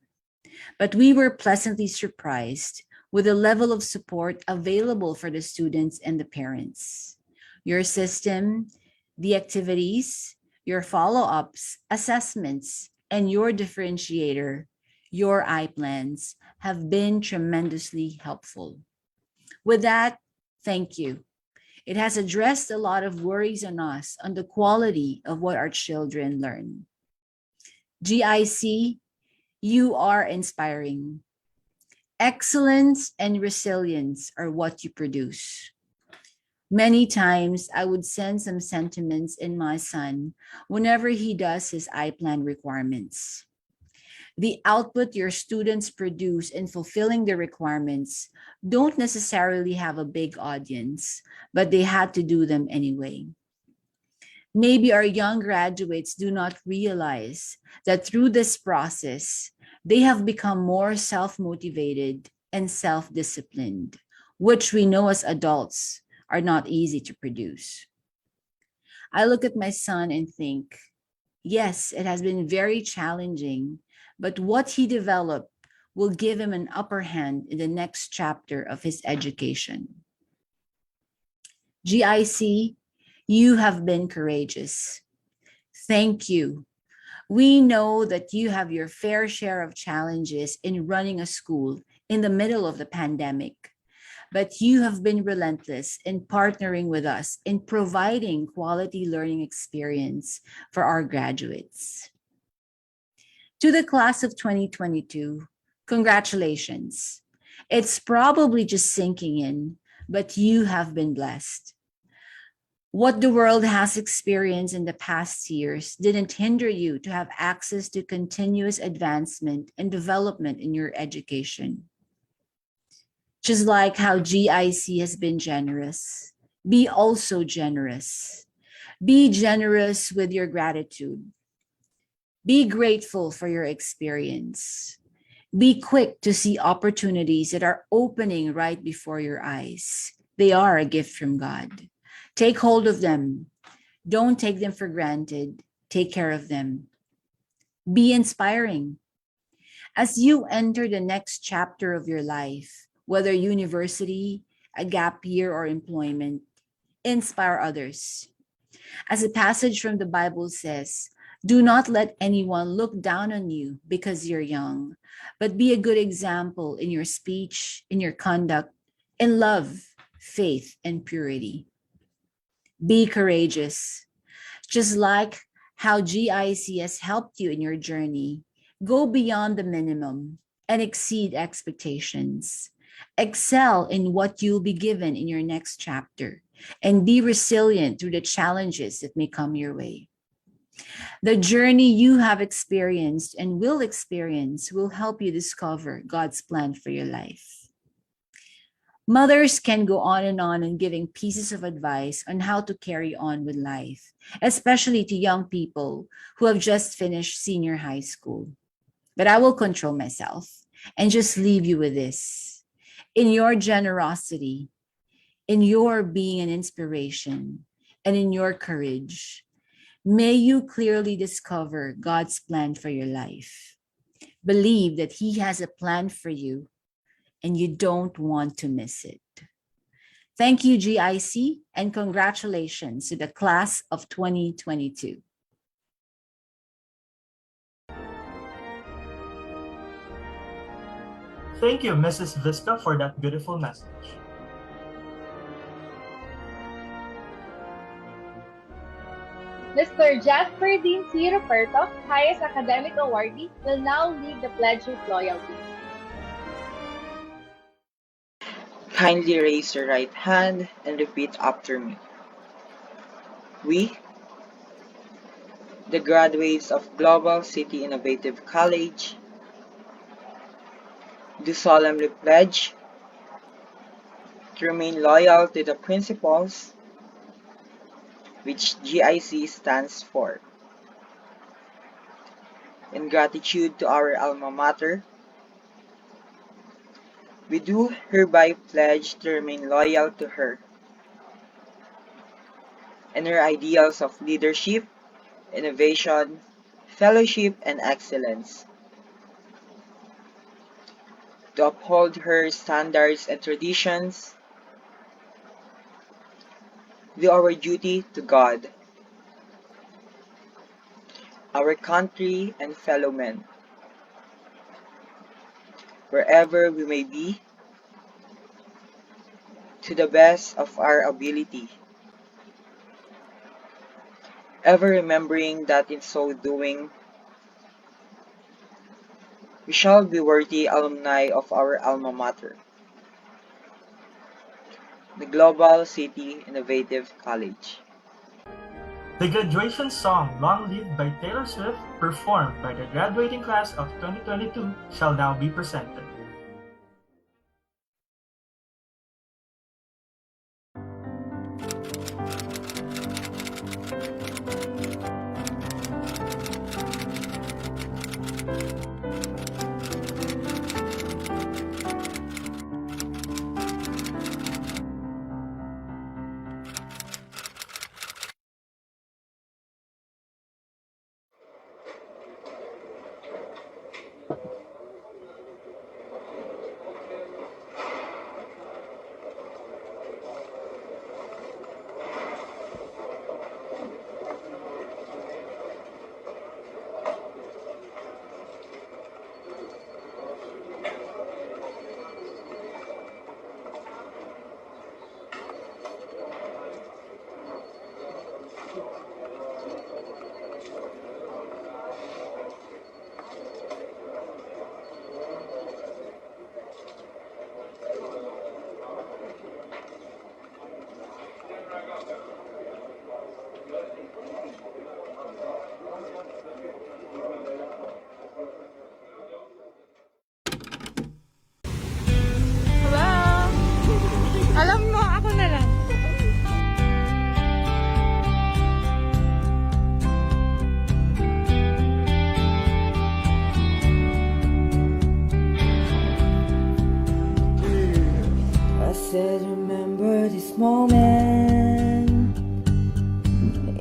but we were pleasantly surprised with the level of support available for the students and the parents. Your system, the activities, your follow-ups, assessments, and your differentiator, your iPlans, have been tremendously helpful. With that, thank you. It has addressed a lot of worries on us on the quality of what our children learn. GIC, you are inspiring. Excellence and resilience are what you produce. Many times I would sense some sentiments in my son whenever he does his iPlan requirements. The output your students produce in fulfilling the requirements don't necessarily have a big audience, but they had to do them anyway. Maybe our young graduates do not realize that through this process, they have become more self-motivated and self-disciplined, which we know as adults are not easy to produce. I look at my son and think, yes, it has been very challenging, but what he developed will give him an upper hand in the next chapter of his education. GIC, you have been courageous. Thank you. We know that you have your fair share of challenges in running a school in the middle of the pandemic, but you have been relentless in partnering with us in providing quality learning experience for our graduates. To the class of 2022, congratulations. It's probably just sinking in, but you have been blessed. What the world has experienced in the past years didn't hinder you to have access to continuous advancement and development in your education. Just like how GIC has been generous, be also generous. Be generous with your gratitude. Be grateful for your experience. Be quick to see opportunities that are opening right before your eyes. They are a gift from God. Take hold of them. Don't take them for granted. Take care of them. Be inspiring. As you enter the next chapter of your life, whether university, a gap year, or employment, inspire others. As a passage from the Bible says, do not let anyone look down on you because you're young, but be a good example in your speech, in your conduct, in love, faith, and purity. Be courageous. Just like how GIC has helped you in your journey, go beyond the minimum and exceed expectations. Excel in what you'll be given in your next chapter, and be resilient through the challenges that may come your way. The journey you have experienced and will experience will help you discover God's plan for your life. Mothers can go on and giving pieces of advice on how to carry on with life, especially to young people who have just finished senior high school. But I will control myself and just leave you with this. In your generosity, in your being an inspiration, and in your courage, May you clearly discover God's plan for your life. Believe that He has a plan for you and you don't want to miss it. Thank you, GIC, and congratulations to the class of 2022. Thank you, Mrs. Vista, for that beautiful message. Mr. Jasper Dean C. Ruperto, highest academic awardee, will now lead the Pledge of Loyalty. Kindly raise your right hand and repeat after me. We, the graduates of Global City Innovative College, do solemnly pledge to remain loyal to the principles which GIC stands for. In gratitude to our alma mater, we do hereby pledge to remain loyal to her and her ideals of leadership, innovation, fellowship, and excellence. To uphold her standards and traditions, do our duty to God, our country, and fellow men, wherever we may be, to the best of our ability, ever remembering that in so doing, we shall be worthy alumni of our alma mater, the Global City Innovative College. The graduation song, Long Live by Taylor Swift, performed by the graduating class of 2022, shall now be presented. Alam mo, ako na lang. I said, remember this moment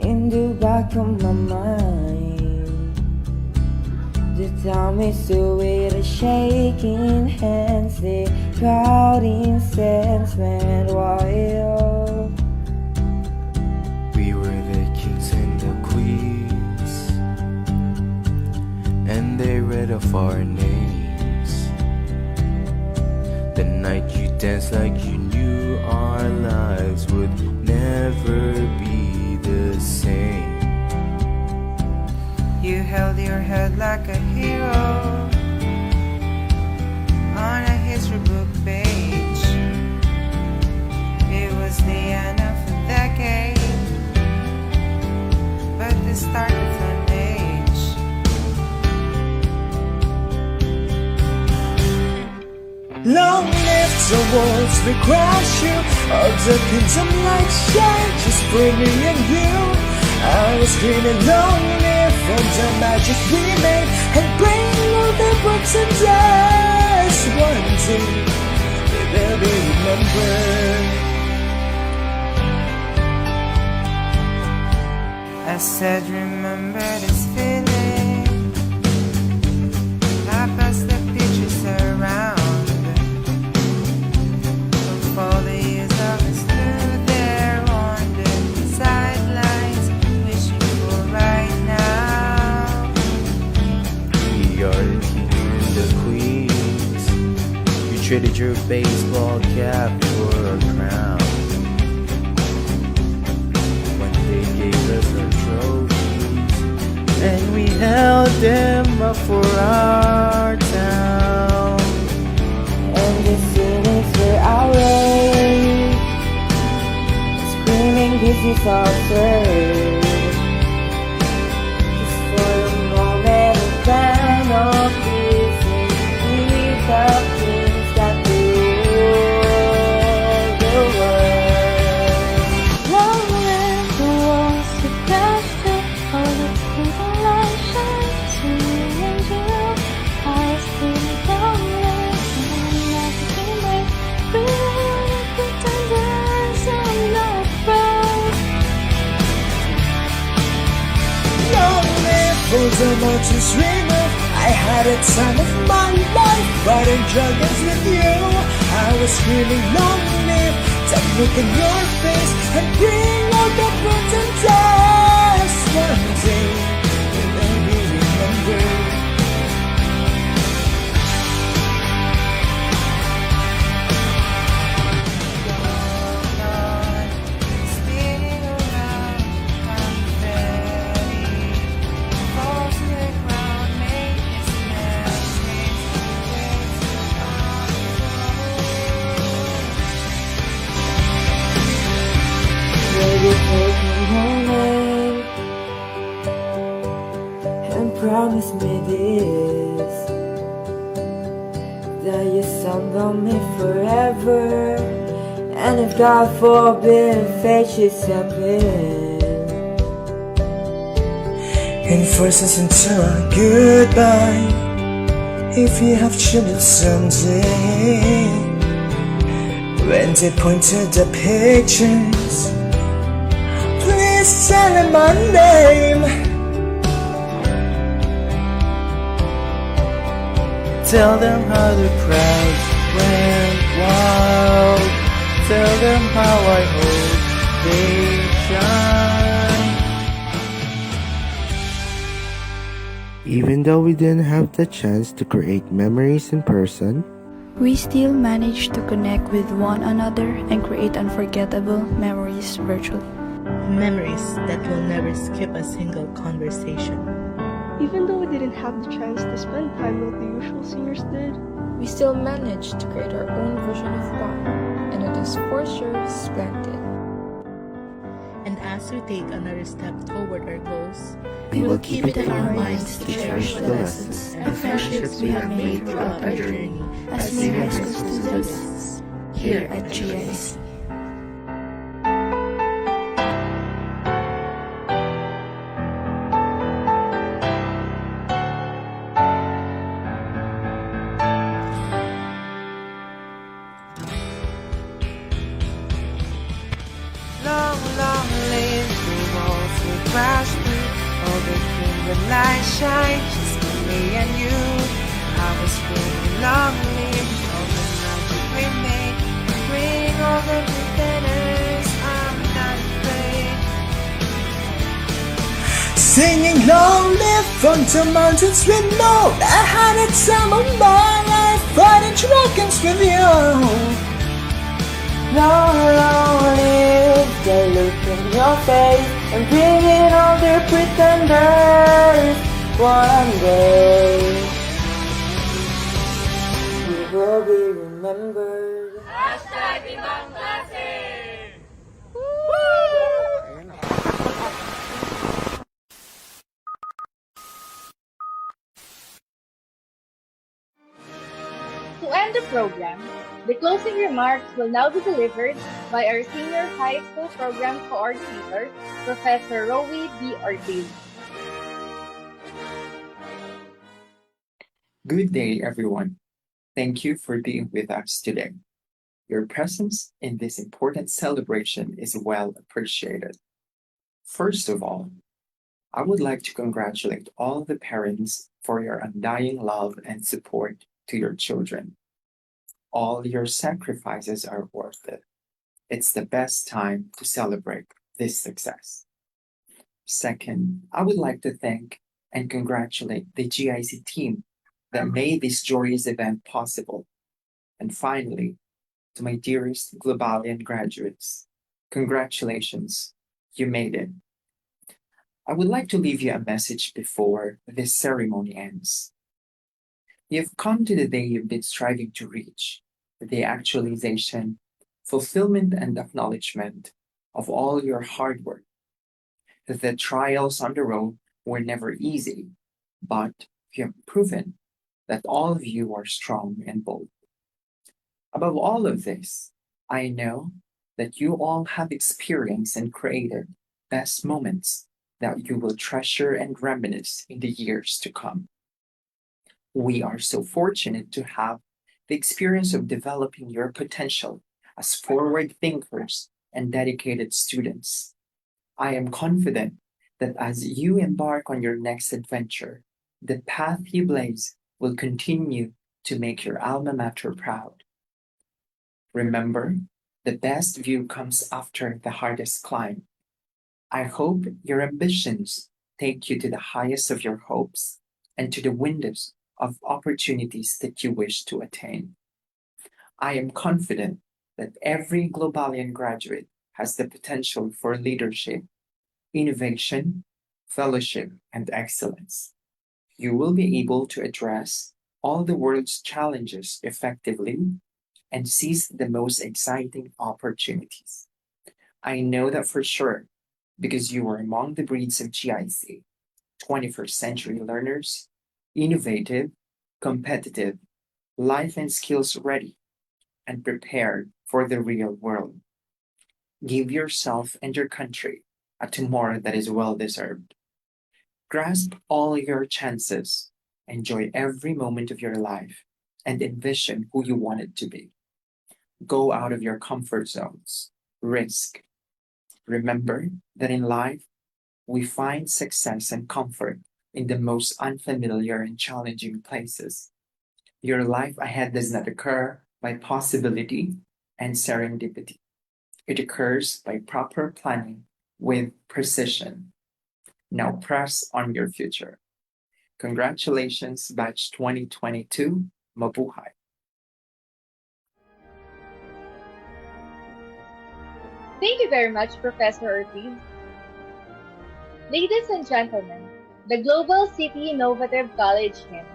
in the back of my mind. The time is so weird, shaking hands, the crowd incense went wild. We were the kings and the queens, and they read off our names. The night you danced like you knew our lives would never be the same. You held your head like a hero on a history book page. It was the end of a decade, but the start of an age. Long live the walls we crash you, all the kingdom light shine, just for me and you. I was screaming lonely from the magic we made, and praying all the books and days. One day they will be remembered. I said, remember this feeling. I passed the pictures around of all the years of us through there on the sidelines, wishing for right now. We are the king and the queens. You traded your baseball cap for a crown. When they gave us our trophies, and we held them up for our town. And the feelings were outraged, screaming this is absurd. Just for a moment, a kind of peace, and we the kings that rule the world. Lonely, who wants to crash to all the people like shine to me and you. I was feeling lonely, and I'm not looking back. Really pretenders, I'm not afraid. Lonely for the mountains remove. I had a time of my life fighting dragons with you. I was screaming lonely. Take a look in your face and bring out the pretenders. One day you may be remembered. Spinning around, confetti falls to the ground, make us memories, baby, take me home and promise me this, that you stand by me forever. And if God forbid fate should step in, And force us into a goodbye. If you have children someday, when they point to the pictures, please tell them my name. Tell them how the crowds went wild. Tell them how I hope they shine. Even though we didn't have the chance to create memories in person, we still managed to connect with one another and create unforgettable memories virtually. Memories that will never skip a single conversation. Even though we didn't have the chance to spend time like the usual seniors did, we still managed to create our own version of bond, and it is for sure splendid. And as we take another step toward our goals, we will keep it in our minds to cherish the lessons and friendships we have made throughout our journey as new high school students here at GIC. long, long live the walls we crash through. All the the light shine, just me and you. I was screaming long live all the magic we made. Bring all the pretenders, I'm not afraid. Singing long live from the mountains we know. I had a time of my life fighting dragons with you. Long, long live the look in your face and bringing all the pretenders. One day we will be remembered. Hashtag Ibang Klase! To end the program, the closing remarks will now be delivered by our Senior High School Program Coordinator, Professor Rowie B. Ortiz. Good day, everyone. Thank you for being with us today. Your presence in this important celebration is well appreciated. First of all, I would like to congratulate all the parents for your undying love and support to your children. All your sacrifices are worth it. It's the best time to celebrate this success. Second, I would like to thank and congratulate the GIC team that made this joyous event possible. And finally, to my dearest Globalian graduates, congratulations, you made it. I would like to leave you a message before this ceremony ends. You've come to the day you've been striving to reach, the actualization, fulfillment, and acknowledgement of all your hard work. The trials on the road were never easy, but you have proven that all of you are strong and bold. Above all of this, I know that you all have experienced and created best moments that you will treasure and reminisce in the years to come. We are so fortunate to have the experience of developing your potential as forward thinkers and dedicated students. I am confident that as you embark on your next adventure, the path you blaze will continue to make your alma mater proud. Remember, the best view comes after the hardest climb. I hope your ambitions take you to the highest of your hopes and to the windows of opportunities that you wish to attain. I am confident that every Globalian graduate has the potential for leadership, innovation, fellowship, and excellence. You will be able to address all the world's challenges effectively and seize the most exciting opportunities. I know that for sure because you are among the breeds of GIC, 21st century learners, innovative, competitive, life and skills ready, and prepared for the real world. Give yourself and your country a tomorrow that is well deserved. Grasp all your chances, enjoy every moment of your life, and envision who you want it to be. Go out of your comfort zones, risk. Remember that in life, we find success and comfort in the most unfamiliar and challenging places. Your life ahead does not occur by possibility and serendipity. It occurs by proper planning with precision. Now press on your future. Congratulations, Batch 2022, Mabuhay. Thank you very much, Professor Ortiz. Ladies and gentlemen, the Global City Innovative College Hymn.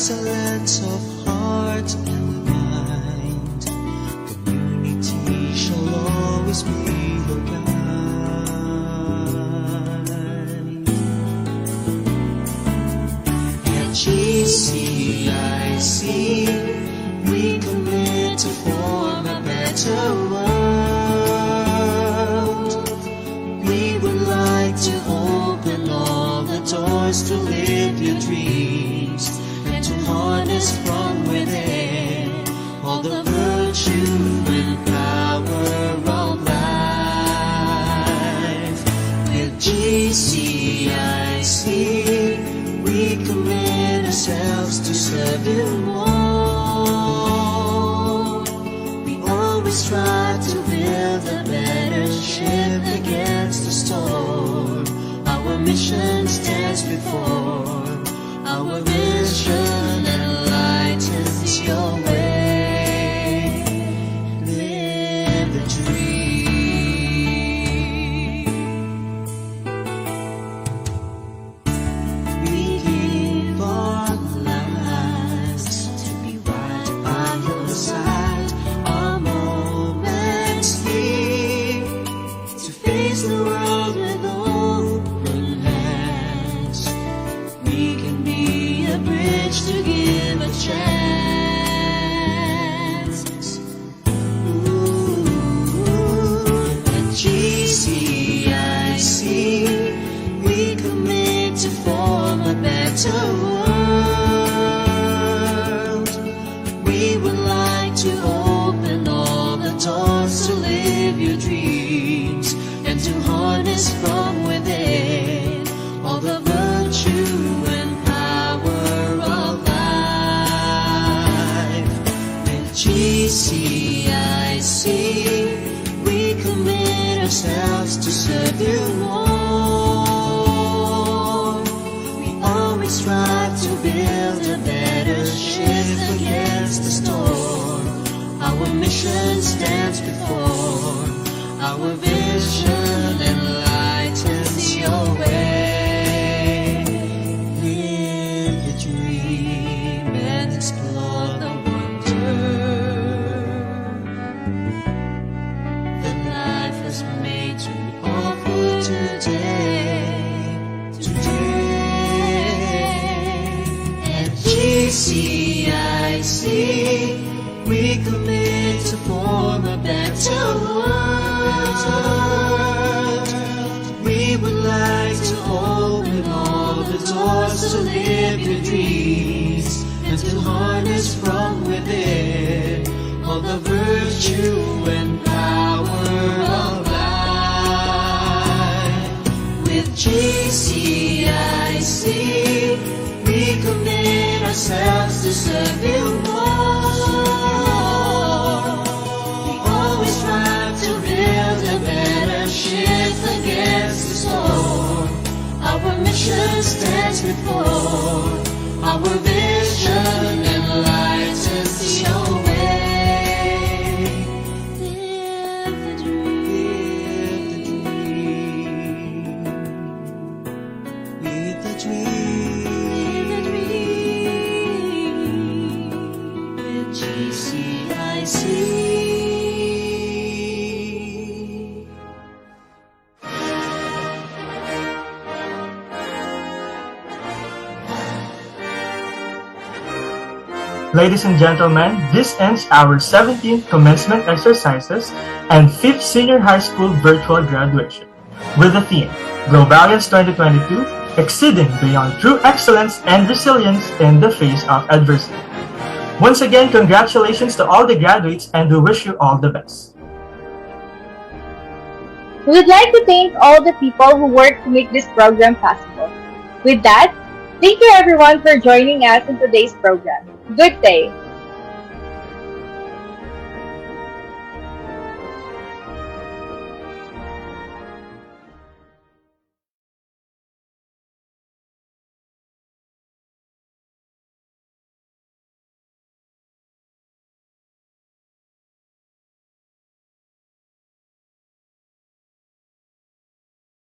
Excellence of heart and mind, community shall always be your guide. At GCIC, we commit to form a better world. We would like to open all the doors to live your dreams, harness from within all the virtue and power of life. With GCIC, we commit ourselves to serve you more. We always try to build a better ship against the storm. Our mission stands stands before. Our vision enlightens your way. Live the dream. We give our lives to be right by your side. Our moments here to face the world with open hands. We can be a bridge to give a chance. Ooh, at GCIC, we commit to form a better world. We would like to open all the doors to live your dreams and to harness from within all the virtue and power of life. With GCIC, we commit ourselves to serve you more. We always strive to build a better shift against the storm. Our mission stands before. Our vision enlightens your way. Live the dream and explore the wonder that life has made to offer today. At GCIC, we commit to form a better world. We would like to open all the doors to live your dreams and to harness from within all the virtue and power of life. With GCIC, we commit ourselves to serve you more. We always strive to build a better shift against the storm. Our mission stands before. Our vision enlightens your way. Live the dream. Live the dream. Live the dream. With GCIC. Ladies and gentlemen, this ends our 17th commencement exercises and 5th senior high school virtual graduation with the theme, Globalians 2022, Exceeding Beyond True Excellence and Resilience in the Face of Adversity. Once again, congratulations to all the graduates and we wish you all the best. We would like to thank all the people who worked to make this program possible. With that, thank you everyone for joining us in today's program. Good day.